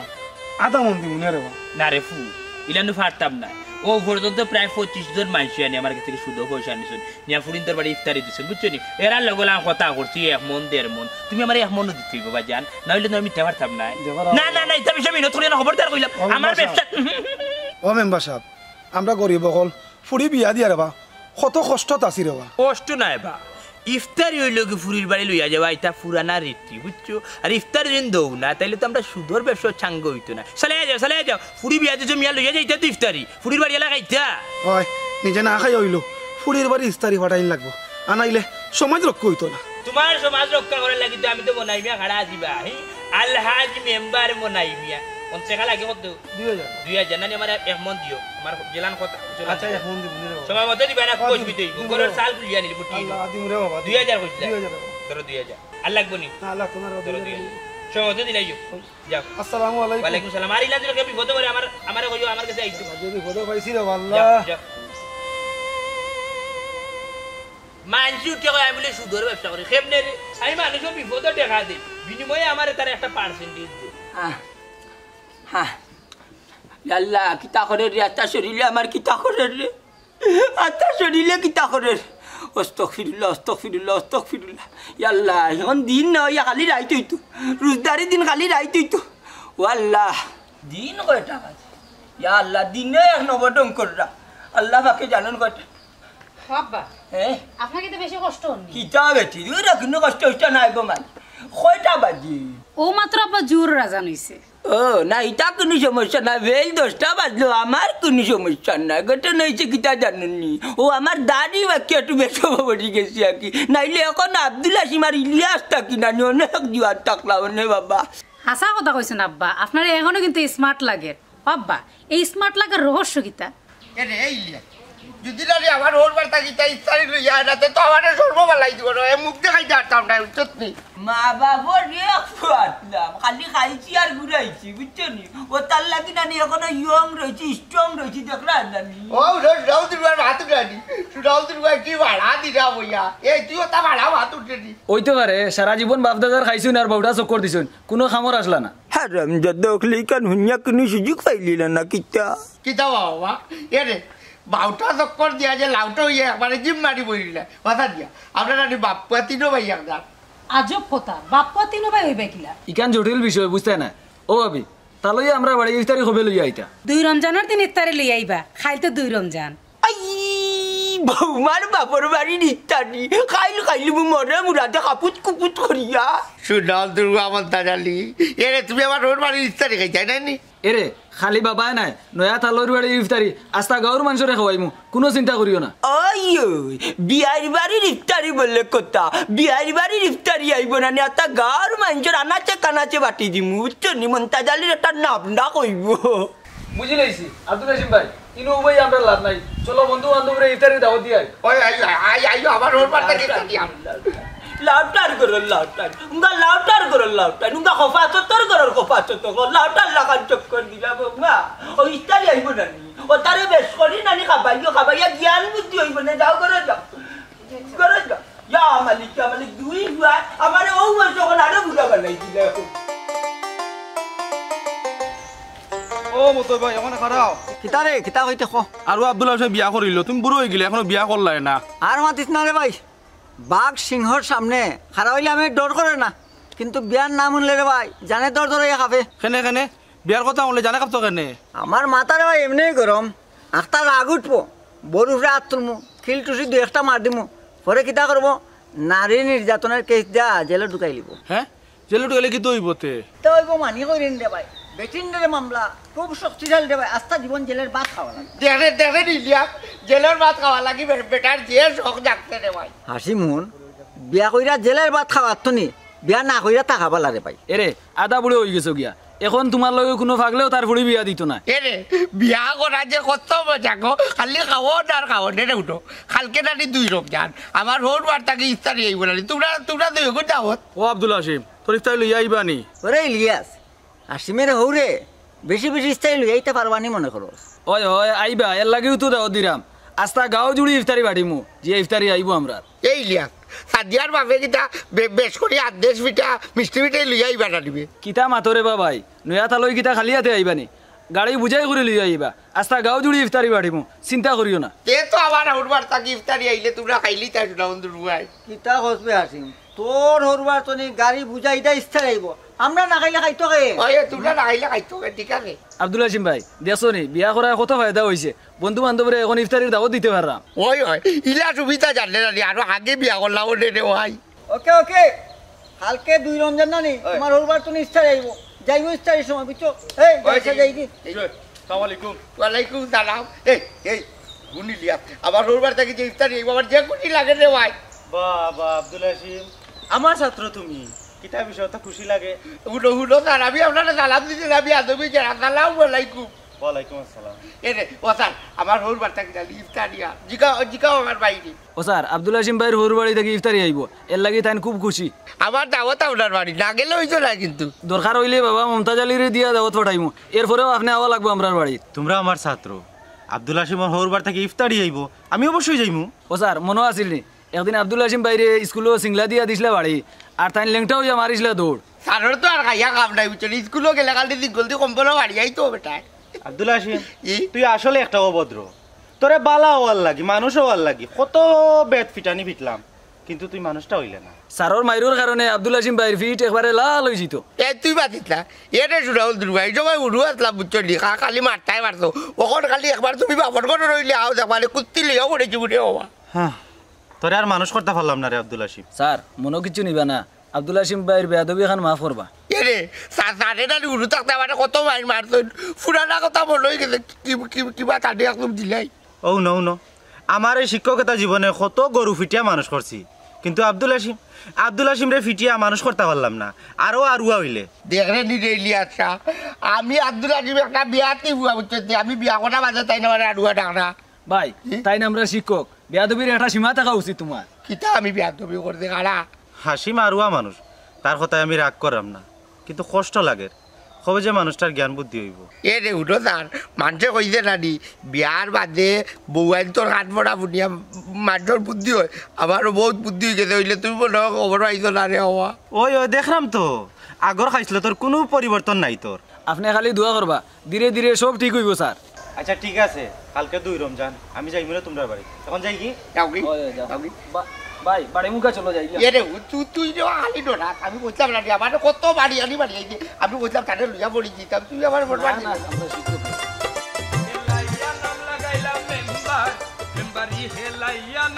আধা মন দিব না রে না রে ফু ইলানু ফারতাম না ও পর্যন্ত প্রায় 25 জন মানুষ আনি আমার কাছে থেকে শুধু পয়সা আনিছেন নিয়া ফুরিন তোর বাড়ি ইফতারি দিছেন বুঝছো নি এরা লগলা কথা করছি 1 মন 1.5 মন তুমি আমার 1 মনও দিতে হইব বাজান নাইলে আমি দিতে পারতাম না না এটা বিষয় আমি নতুন খবরদার কইলাম আমার ব্যবসা ও মেম্বার সাহেব আমরা গরিব হল ফুরি বিয়া দিয়া রে কত কষ্টত আছি রে কষ্ট নাই বা ইফতারি হইল কি ফুরির বাড়ি লইয়া যাওয়া এটা পুরানা রীতি বুঝছো আর ইফতার যদি দৌ না তাইলে তো আমরা সুদর ব্যবসা চাঙ্গ হইতো না চলে যাও ফুরি বিয়া দিছো মিয়া লইয়া যাইতা তো ইফতারি ফুরির বাড়ি এলা খাইতা হয় নিজে না খাই হইলো ফুরির বাড়ি ইস্তারি ফাটাইন লাগবো আনাইলে সমাজ রক্ষা হইতো না তোমার সমাজ রক্ষা করার লাগি তো আমি তো মনাইমিয়া খাড়া আসিবা আলহাজ মেম্বার মনাইমিয়া কোন টাকা লাগে কত 2000 না আমার 1 মন দিও আমার জেলান কথা আচ্ছা 1 মন দিব রে সময় মতে দিবা না কইছ বিতেই গরর সাল গুলিয়া নিলি বুটি আল্লাহ দিম রে বাবা 2000 কইছ 2000 ধরো 2000 আর লাগবো নি না আল্লাহ তোমার ধরো 2000 সময় মতে দিলাই যাও আসসালামু আলাইকুম ওয়ালাইকুম সালাম আর ইলা দিলে বিপদ করে আমারে কইও আমার কাছে আইছো যদি বিপদ পাইছি রে আল্লাহ মানসু টাকা আমি বলে সুদর ব্যবসা করি কেমনে রে আমি মানুষের বিপদে টাকা দিই বিনিময়ে আমার তার একটা পার্সেন্টেজ দিই হ্যাঁ আল্লাহ কিতা করে রে আত্মা শরীরে আমার কিতা করে রে আত্মা শরীরে কিতা করে আস্তাগফিরুল্লাহ আল্লাহ এখন দিন না খালি রাইত হইতো রোজদারি দিন খালি রাইত হইতো ও আল্লাহ দিন কয়টা বাজে ইয়া আল্লাহ দিনে এক নবডং কররা আল্লাহ পাকে জানেন কয়টা আব্বা হ্যাঁ আপনাকে তো বেশি কষ্ট হয়নি কিতা বেটি ওরা কিন্তু কষ্ট হইতা নাই গো মাই কয়টা বাজে ও মাত্র আব্বা জোর রাজান হইছে ও না এটা কোনো সমস্যা না বেল 10টা বাজলো আমার কোনো সমস্যা না গোটা নইছে কিতা জানেননি ও আমার দাদি বাকি একটু বেশি বড়ি গেছি আর কি নাইলে এখন আব্দুল হাসিম আর ইলিয়াস থাকি না অনেক জোয়ার থাকলাম নে বাবা হাসা কথা কইছেন আব্বা আপনার এখনো কিন্তু স্মার্ট লাগে আব্বা এই স্মার্ট লাগার রহস্য কিতা এরে এই লিয়া যদি না আমার ওর বার্তা গীতা ইচ্ছারি লইয়া এনাতে তো আমার সর্ববেলাই দিব না মুখ দেখাইতে পারতাম না উচিত নেই মা বাবা রে আসলাম খালি খাইছি আর ঘুরাইছি বুঝছো নি ও তার লাগি নানি এখনো ইয়ং রয়েছি স্ট্রং রয়েছি দেখলা নানি ও রাউল দুর্বার ভাত উঠানি রাউল দুর্বার কি ভাড়া দিরা বইয়া এই তুইও তা ভাড়া ভাত উঠেনি ওইতে পারে সারা জীবন বাপদাদার খাইছুন আর বউটা চক্কর দিছুন কোনো খামর আসলা না হারাম যদ দেখলি কান হুনিয়া কোনো সুযোগ পাইলি না কিতা কিতা বাবা এরে বাউটা চক্কর দিয়া যে লাউটা হইয়া একবারে জিম মারি বইলা কথা দিয়া আপনারা বাপ্পা তিনও ভাই একদম আজব কথা বাপ্পা তিনো ভাই হইবে কিলা ইকান জটিল বিষয় বুঝতে না ও ভাবি তাহলে আমরা বাড়ি ইফতারি হবে লইয়া আইতা 2 রমজানের দিন ইফতারে লই আইবা খাইতে 2 রমজান আই বৌমার বাপর বাড়ির ইত্যাদি খাইল মরে মুরাতে কাপুত কুপুত করিয়া সুনাল দুর্গা আমার দাঁড়ালি এরে তুমি আমার ওর বাড়ির ইফতারি খাই যাই নাই এরে খালি বাবাই নাই নয়া তালর বাড়ি ইফতারি আস্তা গাঁর মানুষরে খাওয়াইমু কোনো চিন্তা করিও না আইও বিয়ার বাড়ির ইফতারি বললে কথা বিয়ার বাড়ির ইফতারি আইব না আতা গাঁর মানুষের আনাচে কানাচে বাটি দিমু বুঝছো নি মন্তাজালির একটা নাম না কইব বুঝি লাইছি আব্দুল হাসিম ভাই ইনো ভাই আমরা লাভ নাই চলো বন্ধু বান্ধবরে ইফতারি দাওয়াত দিয়াই ওই আইও আমার ওর বাড়িতে গেছে দিয়া লাউটার করো লাউটার উঙ্গা খফা চত্বর করো খফা চত্বর লাউটার লাগান চক্কর দিলা না ও ইফতারি আইব না ও তারে বেশ করি নানি খাবাইয়া জ্ঞান বুদ্ধি হইব না যাও করে যাও ইয়া মালিক দুই বুয়া আমারে ও যখন আরো বুড়া বানাই দিলা ও মতো ভাই আমার খারাপ কিতা রে কিতা কইতে খ আর আব্দুল হাসিম বিয়া করিল তুমি বুড়ো হয়ে গেলে এখনো বিয়া করলাই না আর মাতিস না রে ভাই বাঘ সিংহর সামনে খারা হইলে আমি ডর করে না কিন্তু বিয়ার নাম শুনলে রে ভাই জানে ডর ধরে খাবে কেনে বিয়ার কথা বললে জানা কাপতো কেনে আমার মাথারে ভাই এমনি গরম আখটা রাগ উঠবো বরুফরে হাত তুলমু খিল টুসি 2-1টা মার দিমু পরে কিতা করবো নারী নির্যাতনের কেস দিয়া জেলে ঢুকাই লিব হ্যাঁ জেলে ঢুকাইলে কি দইবতে তো হইব মানি করিন রে ভাই বেটিনরে মামলা খুব শক্তিশালী রে ভাই আস্থা জীবন জেলের ভাত খাওয়া লাগে দেখে নিলিয়া জেলের ভাত খাওয়া লাগি বেটার যে শখ জাগতে রে ভাই হাসি মুন বিয়া কইরা জেলের ভাত খাওয়ার তো নি বিয়া না কইরা টাকা পালা রে ভাই এরে আদা বুড়ো হয়ে গেছো গিয়া এখন তোমার লগে কোনো ফাগলেও তার ফুড়ি বিয়া দিত না এরে বিয়া করা যে কত মজা গো খালি খাওয়া আর খাওয়া নে উঠো কালকে নানি 2 রমজান আমার হোর বার্তাকে ইফতারি আইব না তোমরা দুই গো যাও ও আব্দুল হাসিম তোর ইফতারি লইয়া আইবানি ওরে ইলিয়াস হাসিমের হৌরে বেশি স্টাইল লইতে পারবানি মনে করো ওই আইবা এর লাগেও তো দাও দিরাম আস্তা গাঁও জুড়ি ইফতারি বাড়িমু যে ইফতারি আইব আমরা এই লিয়া সাদিয়ার বাপে কিতা বেশ করি আদেশ পিঠা মিষ্টি পিঠাই লইয়া আইবা না দিবে কিতা মাতরে বাবাই নয়া তালই কিতা খালিয়াতে আইবানি গাড়ি বুঝাই করে লইয়া আইবা আস্তা গাঁও জুড়ি ইফতারি বাড়িমু চিন্তা করিও না তে তো আমার হোরবার তাকে ইফতারি আইলে তোমরা খাইলি তাই না বন্ধু ভাই কিতা হসবে হাসিম তোর হরবার তো গাড়ি বুঝাইটা ইচ্ছা আইব আমরা না খাইলে খাইতো কে ওই তোমরা না খাইলে খাইতো কে ঠিক আছে আব্দুল হাসিম ভাই দেখছো নি বিয়া করা কত ফায়দা হয়েছে বন্ধু বান্ধবরে এখন ইফতারির দাওয়াত দিতে পারলাম ওই ইলা সুবিধা জানলে না আরো আগে বিয়া করলাম রে ভাই ওকে কালকে 2 রমজান না নি তোমার হরবার তো ইচ্ছা আইব যাইবো ইচ্ছার সময় বুঝছো এই পয়সা যাই দি আসসালামু আলাইকুম ওয়ালাইকুম সালাম এই গুনি লিয়া আবার হোরবার তাকে যে ইফতারি আইব আমার যে খুশি লাগে রে ভাই বাবা আব্দুল হাসিম আমার ছাত্র তুমি কিতা বিষয় তো খুশি লাগে হুলো স্যার আমি আপনারা সালাম দিতে যাবি আদমি যারা আসসালামু আলাইকুম ওয়ালাইকুম আসসালাম এরে ও স্যার আমার হোরবার তাকে ইফতারিয়া জিগাও আমার বাইরে ও স্যার আব্দুল হাসিম ভাইয়ের হোর বাড়ি থেকে ইফতারি আইব এর লাগি তাই খুব খুশি আমার দাওয়াত আপনার বাড়ি না গেলে হইতো না কিন্তু দরকার হইলে বাবা মমতাজ আলীরে দিয়া দাওয়াত পাঠাইমু এরপরেও আপনি আওয়া লাগবো আমরার বাড়ি তোমরা আমার ছাত্র আব্দুল হাসিম হোরবার থেকে ইফতারি আইব আমি অবশ্যই যাইমু ও স্যার মনে আছিল নি একদিন আব্দুল হাসিম বাইরে স্কুলও সিংলা দিয়া দিছিলে বাড়ি আর তাই লেংটাও ইয়া মারিছিলে দৌড় স্যারের তো আর খাইয়া কাম নাই বুঝছো স্কুলও গেলে কাল দিদি গলতি কম্পলও বাড়ি আইতো বেটা আব্দুল হাসিম তুই আসলে একটা অভদ্র তোরে বালা হওয়ার লাগি মানুষ হওয়ার লাগি কত বেদ ফিটানি ফিটলাম কিন্তু তুই মানুষটা হইলে না স্যারর মাইরোর কারণে আব্দুল হাসিম ভাইয়ের ফিট একবারে লাল হয়ে যেত তুই বাতিস না এটা শুনা হল দুর্গা এই সময় উড়ু আসলাম বুঝছো নি খালি মারটাই মারতো ওখন খালি একবার তুমি বাপর ঘরে রইলে আও দেখবারে কুত্তি লিয়াও করেছি বুড়ে বাবা। হ্যাঁ তোরে আর মানুষ করতে পারলাম না রে আব্দুল হাসিম। স্যার মনে কিছু নিবা না, আব্দুল হাসিম ভাইয়ের বেয়াদবি এখন মাফ করবা। এরে সাড়ে না উড়ু থাকতে আমার কত মাইন মারছেন ফুরানা কথা মনে হয়ে গেছে কিবা তাদের একদম দিলাই। ও ন আমার এই শিক্ষকতা জীবনে কত গরু ফিটিয়া মানুষ করছি, কিন্তু আব্দুল হাসিম রে ফিটিয়া মানুষ করতে পারলাম না, আরো আরুয়া হইলে দেখলে নিরে ইলিয়াসা আমি আব্দুল হাসিম একটা বিয়াতে বুয়া বুঝতে আমি বিয়া করা বাজে তাই না আরুয়া ডাকনা ভাই তাই না আমরা শিক্ষক, বেয়াদবির একটা সীমা থাকা উচিত তোমার। কিতা আমি বিয়াদবি করতে কারা হাসিম আরুয়া মানুষ, তার কথায় আমি রাগ করাম না, কিন্তু কষ্ট লাগে কবে যে মানুষটার জ্ঞান বুদ্ধি হইব। এ রে উঠো তার মানুষে কইছে নানি বিয়ার বাদে বউয়াইন তোর হাত পড়া ফুটিয়া মানুষের বুদ্ধি হয়, আমারও বহুত বুদ্ধি হয়ে গেছে হইলে তুমি মনে খবর পাইছো না রে হওয়া। ওই দেখলাম তো আগর খাইছিল তোর কোনো পরিবর্তন নাই তোর। আপনি খালি দোয়া করবা, ধীরে ধীরে সব ঠিক হইব স্যার। আচ্ছা ঠিক আছে, কালকে 2 রমজান আমি যাইব না তোমরা বাড়ি, এখন যাই কি যাও কি ভাই বাড়ি মুখা চলো যাই। এ রে তুই যে আলি না আমি বলছিলাম না আমার কত বাড়ি আনি বাড়ি আইছে আমি বলছিলাম তাদের লইয়া পড়ি দিতাম তুই আমার বড় বাড়ি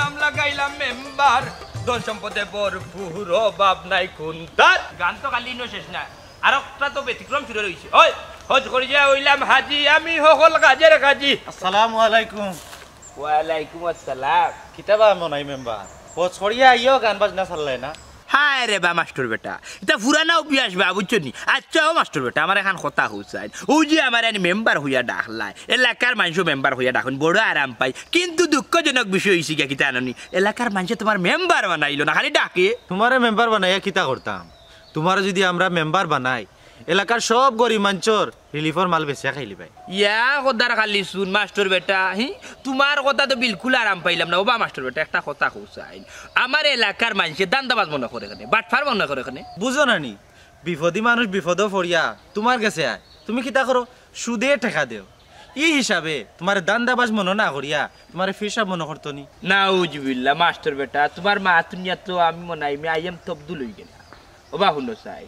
নাম লাগাইলাম মেম্বার ধন সম্পদে ভরপুর অভাব নাই খুন্দার। গান তো খালি শেষ না, আর একটা তো ব্যতিক্রম শুরু রয়েছে। ওই হজ করি যে হইলাম হাজি আমি সকল কাজের কাজী। আসসালামু আলাইকুম। ওয়ালাইকুম আসসালাম। কিতাবা মনাই মেম্বার হজ করিয়া আইও গান বাজনা চাললাই না। হায় রে বা মাস্টার বেটা এটা পুরানা অভ্যাস বা বুঝছো নি। আচ্ছা ও মাস্টার বেটা আমার এখন কথা হচ্ছে ও যে আমার মেম্বার হইয়া ডাকলাই এলাকার মানুষ মেম্বার হইয়া ডাকুন বড় আরাম পাই, কিন্তু দুঃখজনক বিষয় হয়েছে কি কিতা আনি এলাকার মানুষ তোমার মেম্বার বানাইলো না, খালি ডাকে। তোমারে মেম্বার বানাইয়া কিতা করতাম? তোমার যদি আমরা মেম্বার বানাই এলাকার সব গরিব মানুষের রিলিফর মাল বেচিয়া খাইলি ভাই। ইয়া কথার খালি শুন মাস্টার বেটা, তোমার কথা তো বিলকুল আরাম পাইলাম না। ও বা মাস্টার বেটা একটা কথা কৌসাই আমার এলাকার মানুষের দান্দাবাজ মনে করে এখানে বাটফার মনে করে এখানে বুঝো না নি বিপদী মানুষ বিপদ ফরিয়া তোমার কাছে আয়, তুমি কিতা করো সুদে টেকা দেও। এই হিসাবে তোমার দান্দাবাজ মনে না করিয়া তোমার ফিসাব মনে করতো নি। নাউজুবিল্লাহ মাস্টার বেটা তোমার মা তুনিয়া তো আমি মনে হয় আই এম তবদুল হই গেল। ও বা শুনো চাই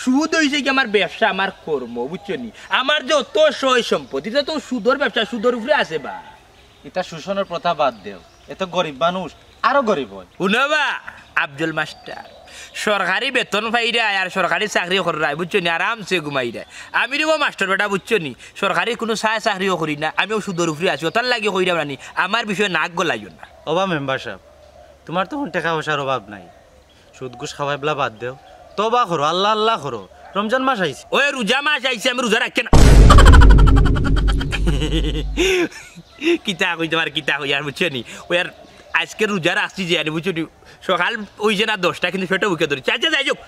সুদ হয়েছে কি আমার ব্যবসা আমার কর্ম বুঝছো নি। আমার যত সয় সম্পত্তি তো সুদর ব্যবসা সুদর উপরে আছে বা এটা শোষণের প্রথা বাদ দেও, এত গরিব মানুষ আরো গরিব হয়। শুনবা আব্দুল মাস্টার সরকারি বেতন পাইরা আর সরকারি চাকরি করাই বুঝছো নি আরামসে ঘুমাই দেয়। আমি রে মাস্টার বেটা বুঝছো নি সরকারি কোনো চাকরিও করি না, আমিও সুদর উপরে আছি ওটার লাগে কইরা রানি আমার বিষয়ে নাক গলাইও না। অবা মেম্বার সাহেব তোমার তখন টাকা পয়সার অভাব নাই, সুদ ঘুষ খাওয়াই বেলা বাদ দেও, তবা করো আল্লাহ আল্লাহ করো। রমজান মাস আইছে, ওই রোজা মাস আইছে আমি রোজা রাখি না। কিতা কই তোমার কিতা কই আর বুঝছো নি ওই আর আজকে রোজা রাখছি যে বুঝছো নি সকাল হইছে না 10টা কিন্তু সেটা উকে ধরি চাচা যাই যোগ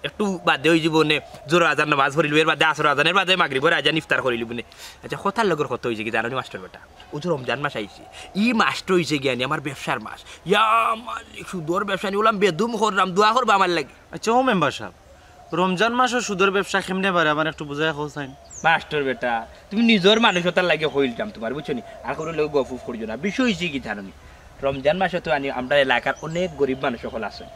একটু বাদে হয়ে জীবনে জোর আজান নামাজ পড়িল এর বাদে আসর আজানের বাদে মাগরিবের আজান ইফতার করিল বনে। আচ্ছা কথার লগর কত হয়েছে কি জানো মাস্টার বেটা ও যে রমজান মাস আইছে ই মাস্টার হয়েছে জ্ঞানী আমার ব্যবসার মাস ইয়া মালিক সুদর ব্যবসা নিয়ে বললাম বেদুম করলাম দোয়া করবা আমার লাগে। আচ্ছা ও মেম্বার সাহেব রমজান মাসও সুদর ব্যবসা কেমনে পারে আমার একটু বুঝাই হোসাইন। মাস্টার বেটা তুমি নিজের মানুষতার লাগে হইলতাম তোমার বুঝছো নি আর কোনো লোক গফুফ করিও না। বিষয় হয়েছে কি জানো রমজান মাসে তো আনি আমরা এলাকার অনেক গরিব মানুষ সকল আছেন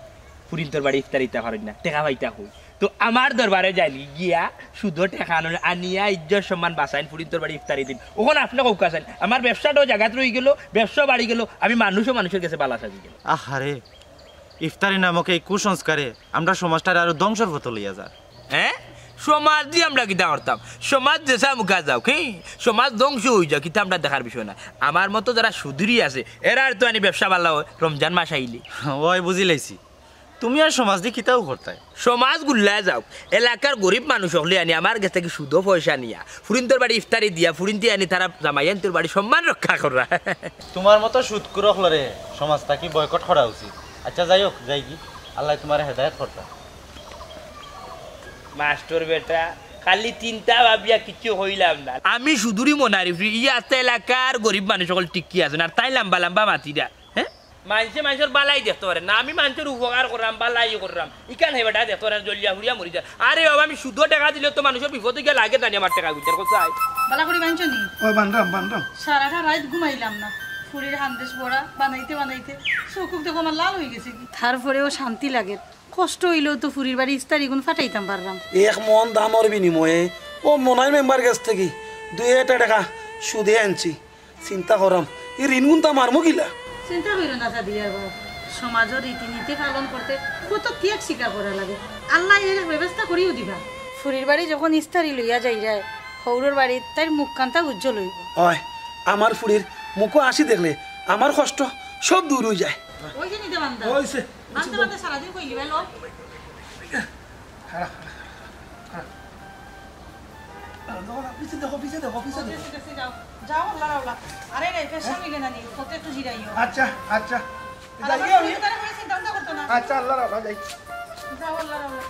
ফুরিন্তর বাড়ি ইফতার ইতা করেন না টেকা পাইতা হই তো আমার দরবারে যাই গিয়া শুধু টেকা আনিয়া ইজ্জত সম্মান বাঁচাইন ফুরিন্তর বাড়ি ইফতারি দিন ওখানে আপনি কৌকা চাইন আমার ব্যবসাটাও জায়গাত রয়ে গেল ব্যবসা বাড়ি গেল আমি মানুষও মানুষের কাছে বালা সাজি গেল। আহারে ইফতারি নামক এই কুসংস্কারে আমরা সমাজটার আরো ধ্বংসর পথ লইয়া যা। হ্যাঁ সমাজ দিয়ে আমরা কিতা করতাম সমাজ দেশা মুখা যাও কি সমাজ ধ্বংস হয়ে যাও কিন্তু আমরা দেখার বিষয় না। আমার মতো যারা সুদূরই আছে এরা আর তো আনি ব্যবসা ভালো হয় রমজান মাস আইলে ওই বুঝি লাইছি তুমি আর সমাজ দিয়ে কিতাও করতাই সমাজ গুল্লায় যাও এলাকার গরিব মানুষ হলে আনি আমার কাছ থেকে সুদো পয়সা নিয়া ফুরিন্তর বাড়ি ইফতারি দিয়া ফুরিন্তি আনি তারা জামাইয়ান্তর বাড়ি সম্মান রক্ষা করা। তোমার মতো সুদকুর হলরে সমাজটা কি বয়কট করা উচিত। আচ্ছা যাই হোক যাই কি আল্লাহ তোমার হেদায়ত করতা। মাস্টার বেটা খালি চিন্তা ভাবিয়া কিছু হইলাম না আমি সুদূরই মনারি ইয়াতে এলাকার গরিব মানুষ সকল টিকি আছেন আর তাই লম্বা লম্বা মাতিরা হ্যাঁ মানুষের বালাই দেখতে পারে না আমি মানুষের উপকার করলাম বালাই করলাম ইকান হে বেটা দেখতে পারেন জলিয়া হুড়িয়া মরি যায়। আরে বাবা আমি শুধু টাকা দিলে তো মানুষের বিপদে গিয়ে লাগে জানি আমার টাকা গুজার কোথায় বালা করে বানছো নি ওই বান্দাম সারাটা রাত ঘুমাইলাম না ফুরির হান্দেশ বড়া বানাইতে বানাইতে চোখ দেখো আমার লাল হয়ে গেছে কি তারপরেও শান্তি লাগে কষ্ট হইলেও তো ফুরির বাড়ি ইস্তারি গুণ ফাটাইতাম পারলাম। 1 মন দামের বিনিময়ে ও মনাই মেম্বার কাছ থেকে 2 টাকা সুদে আনছি। চিন্তা করাম এই ঋণ গুণ তা মারমো কিলা। চিন্তা করিল না সাদিয়ার বাপ, সমাজের রীতিনীতি পালন করতে কত ত্যাগ স্বীকার করা লাগে। আল্লাহ এর ব্যবস্থা করিও দিবা। ফুরির বাড়ি যখন ইস্তারি লইয়া যাই যায়, হৌরর বাড়ি তার মুখ কান্তা উজ্জ্বল হইব। হয় আমার ফুরির মুখো আসি দেখলে আমার কষ্ট সব দূর হয়ে যায়। ওই যে নিতে বান্দা হইছে বান্দা বান্দা সারাদিন কইলি ভালো। যাও আল্লাহ আল্লাহ। আরে রে পেশা মিলে না নি, কত একটু জিরাইও। আচ্ছা আচ্ছা আচ্ছা আল্লাহ রাখা যাই। যাও আল্লাহ আল্লাহ।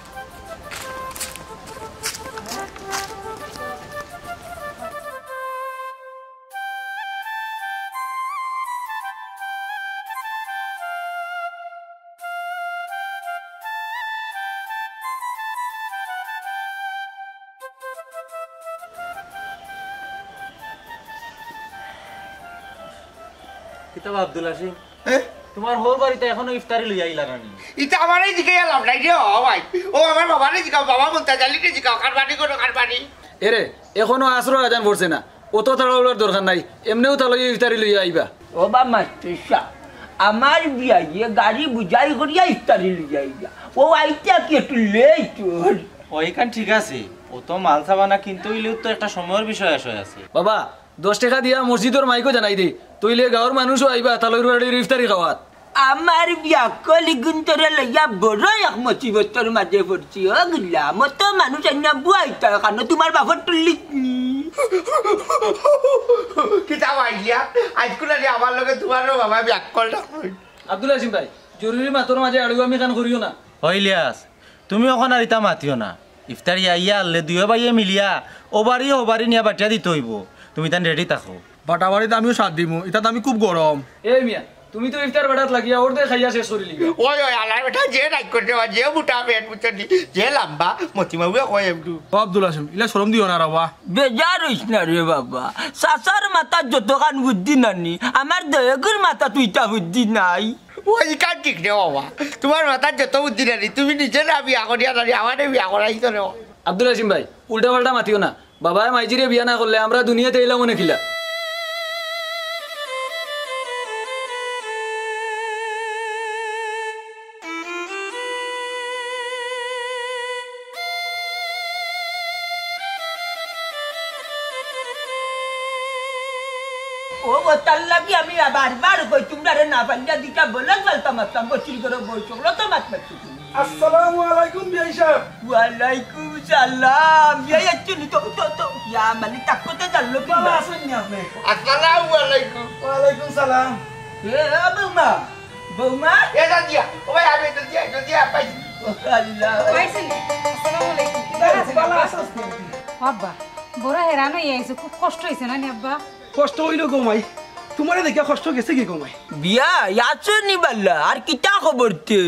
কিতাব আব্দুল আসিম, তোমার হোর বাড়িতে এখনো ইফতারি লইয়া আইলা রানি? এটা আমারই দিকে লাভ নাই রে। ও ভাই, ও আমার বাবারই জিগাও, বাবা বলতে জালিকে জিগাও, কারবানি করো কারবানি। এরে এখনো আসর আজান পড়ছে না, অত তাড়াহুড়োর দরকার নাই, এমনিও তালই ইফতারি লইয়া আইবা। ও বা মাস্টার আমার বিয়াইয়ে গাড়ি বুঝাই করিয়া ইফতারি লইয়া আইয়া। ও আইতা কি একটু লেট তোর। ওইখান ঠিক আছে, ও তো মাল সাবানা কিনতে হইলেও তো একটা সময়ের বিষয় আছে। বাবা 10 টাকা দিয়া মসজিদের মাইকও জানাই দে, তইলে গাঁৱৰ মানুহও আইবা তালইর বাড়ির ইফতারি খাওয়াত। আমার বিয়া কলি গুন্তরে লইয়া বড় এক মুসিবতর মাঝে পড়ছি। ও গুলা মতো মানুষ আইনা বুয়াইতা কেন তোমার বাপর তুললি? কিতাব আইলিয়া আজকুল আজ আমার লগে তোমারও বাবা ব্যাকল না। আব্দুল আসিম ভাই, জরুরি মাতর মাঝে আড়ু আমি কান করিও না। হইলিয়াস, তুমি ওখানে আর ইতা মাতিও না। ইফতারি আইয়া আনলে দুয়ে বাইয়ে মিলিয়া ও বাড়ি নিয়ে বাটিয়া দিতে হইব। তুমি তান রেডি থাকো। বাটাবাড়িতে আমিও সাথ দিমু, এটা আমি খুব গরম। এই মিয়া, তুমি তো ইফতার বেড়াত লাগিয়া ওর দিয়ে খাইয়া শেষ করি লিগা। ওই ওই আল্লাহ বেটা যে রাগ করতে পারে, যে মোটা পেট বুঝছি, যে লম্বা মতিমাবুয়ে কয় একটু। আব্দুল আসিম ইলা শরম দিও না রাবা। বেজার হইস না রে বাবা, চাচার মাথা যতখান বুদ্ধি নানি আমার দয়কের মাথা তুইটা বুদ্ধি নাই। ওই কাজ ঠিক রে বাবা, তোমার মাথার যত বুদ্ধি নানি, তুমি নিজে না বিয়া করিয়া নানি, আমারে বিয়া করাইছো রে। আব্দুল আসিম ভাই, উল্টা পাল্টা মাতিও না। বাবায় মাইজিরে বিয়া না করলে আমরা দুনিয়াতে এলাম মনে খিলা। ও তার লাগি আমি বারবার কই তোমরা রে না পাইয়া দিটা বলে চলতাম আসতাম বসির করে বই চলো তো মাত মারছি। আসসালামু আলাইকুম বিয়াই সাহেব। ওয়ালাইকুম সালাম। বিয়াই আচ্ছুনি তো তো তো ইয়া মানে তাকতে জানলো কি ভালো আছেন নি আপনি? আসসালামু আলাইকুম। ওয়ালাইকুম সালাম। এ বৌমা বৌমা এ দাদিয়া, ও ভাই আমি দাদিয়া পাই। আল্লাহ পাইছিলি? আসসালামু আলাইকুম। ভালো আছেন? আব্বা বড় হেরান হয়ে আইছে, খুব কষ্ট হইছে না নি আব্বা? কষ্ট হইল গোমাই, তোমারে দেখে কষ্ট গেছে কি গোমাই? বিয়া আচ্ছুনি বাল্লা আর কিটা খবর তে?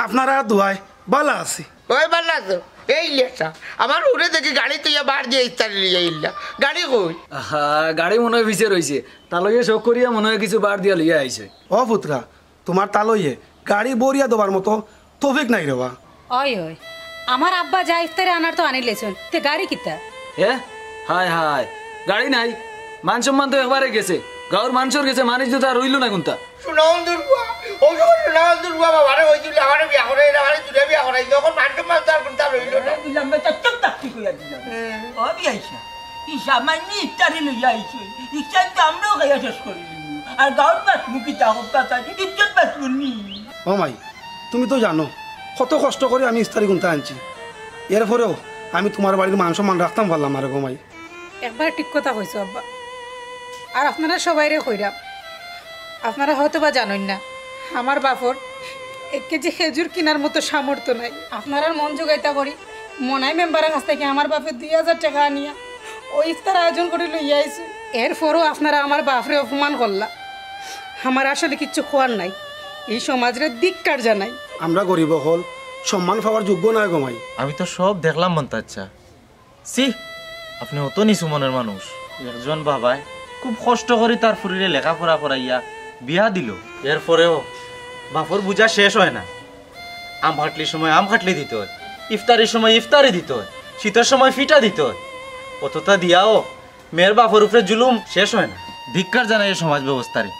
আপনারা দোয়ায় ভালো আছি। ওই ভালো আছো? এই লেখা আমার উড়ে দেখি গাড়ি তুই বার দিয়ে ইস্তারি লিয়ে ইল্লা, গাড়ি কই? গাড়ি মনে হয় পিছিয়ে রয়েছে, তালইয়ে শোক করিয়া মনে হয় কিছু বার দিয়া লইয়া আইছে। ও পুত্রা, তোমার তালইয়ে গাড়ি বরিয়া দেবার মতো তৌফিক নাই রেবা। ওই ওই আমার আব্বা যা ইফতারে আনার তো আনিলেছেন, তে গাড়ি কিতা? হায় হায়, গাড়ি নাই, মান সম্মান তো একবারে গেছে, গাঁর মানুষের গেছে, মানুষ তো আর রইল না কোনটা। সুনাম দুর্গা, ও যখন সুনাম দুর্গা বাবারে হয়েছিল, আমারে বিয়া করে আমারে তুলে বিয়া করাই, যখন মানুষ মাছ তার কোনটা রইল না। দিলাম বেটা চুপ থাকতে কইয়া দিলাম। ও বিয়াইছা ই সামান্য ইফতারি লইয়া আইছে, ইফতার তো আমরাও খাইয়া শেষ করে দিলু। আর গাঁর মাছ মুখি চাকর কাছে ইজ্জত বাঁচবো নি। ও মাই, তুমি তো জানো কত কষ্ট করে আমি ইস্তারি গুনতে আনছি, এরপরেও আমি তোমার বাড়ির মান সম্মান রাখতাম পারলাম আর গোমাই। একবার ঠিক কথা কইছো আব্বা। আর আপনারা সবাইরে কইরাম, আপনারা হয়তো বা জানেন না আমার বাপর 1 কেজি খেজুর কেনার মতো সামর্থ্য নাই। আপনারা মন জোগাইতা করি মনাই মেম্বারের কাছ থেকে আমার বাপের 2000 টাকা আনিয়া ওই ইফতার আয়োজন করে লইয়া আইছে। এরপরও আপনারা আমার বাপরে অপমান করলা। আমার আসলে কিচ্ছু খোয়ার নাই, এই সমাজের ধিক্কার জানাই। আমরা গরিব হল সম্মান পাওয়ার যোগ্য নয় গোমাই। আমি তো সব দেখলাম মন্তাচ্ছা। সি আপনি অত নিচু মনের মানুষ। একজন বাবায় খুব কষ্ট করে তার ফুরিরে লেখাপড়া করাইয়া বিয়া দিল, এরপরেও বাপর বুঝা শেষ হয় না। আম খাটলির সময় আম খাটলি দিত হয়, ইফতারির সময় ইফতারি দিত হয়, শীতের সময় ফিটা দিত হয়। অতটা দিয়াও মেয়ের বাপর উপরে জুলুম শেষ হয় না। ধিক্কার জানাই এই সমাজ ব্যবস্থারে,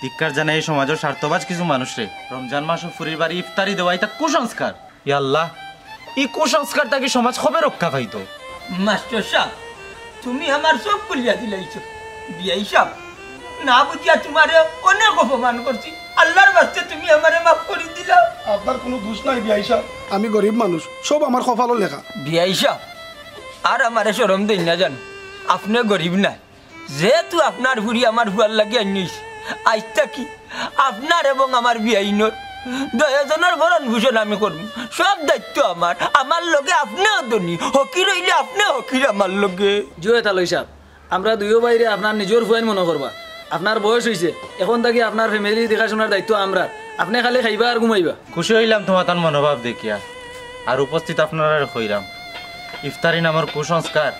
ধিক্কার জানাই এই সমাজের স্বার্থবাজ কিছু মানুষরে। রমজান মাসে ফুরির বাড়ি ইফতারি দেওয়া এটা কুসংস্কার। ইয়াল্লাহ, এই কুসংস্কারটা কি সমাজ কবে রক্ষা পাইতো? মাস্টার সাহেব, তুমি আমার সব কলিয়া দিলাইছো। বিয়াই সাহেব, না বুঝিয়া তোমারে অনেক অপমান করছি, আল্লাহর বাস্তে তুমি আমারে মাফ করে দিলাও। আপনার কোনো দোষ নাই বিয়াই সাহেব, আমি গরিব মানুষ, সব আমার কপালও লেখা। বিয়াই সাহেব, আর আমারে শরম দেই না জান, আপনি গরিব না, যেহেতু আপনার ভুড়ি আমার ভুয়ার লাগে আনিস, আজটা কি আপনার এবং আমার বিয়াইনোর দয়াজনের ভরণ ভূষণ আমি করব, সব দায়িত্ব আমার। আমার লগে আপনিও ধনী, হকি রইলে আপনি হকির আমার লগে। জয় তালই সাহেব, আমরা দুইও বাইরে আপনার নিজের ফুয়াইন মনে করবা। আপনার বয়স হয়েছে, এখন থাকি আপনার ফ্যামিলি দেখাশোনার দায়িত্ব আমরা। আপনি খালি খাইবা আর ঘুমাইবা। খুশি হইলাম তোমার তার মনোভাব দেখিয়া, আর উপস্থিত আপনারা হইলাম। ইফতারি নামের কুসংস্কার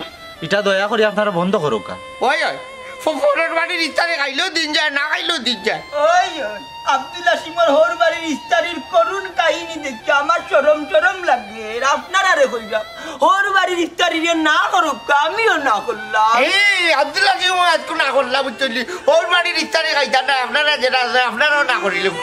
এটা দয়া করে আপনারা বন্ধ করুক। ওই ওই ফোনের বাড়ির ইফতারে খাইলেও দিন যায়, না খাইলেও দিন যায়। ওই ওই আব্দুল আসিমর হোর বাড়ির ইফতারির করুণ কাহিনী দেখে আমার চরম চরম লাগে। আপনারা রে কইলাম হোর বাড়ির ইফতারিরে না করুক, আমিও না করলাম। এই আব্দুল্লাহ সিং আজকে না করলাম, বুঝলি ওর বাড়ির ইফতারে খাইতা না, আপনারা যেটা আছে আপনারাও না করিলাম।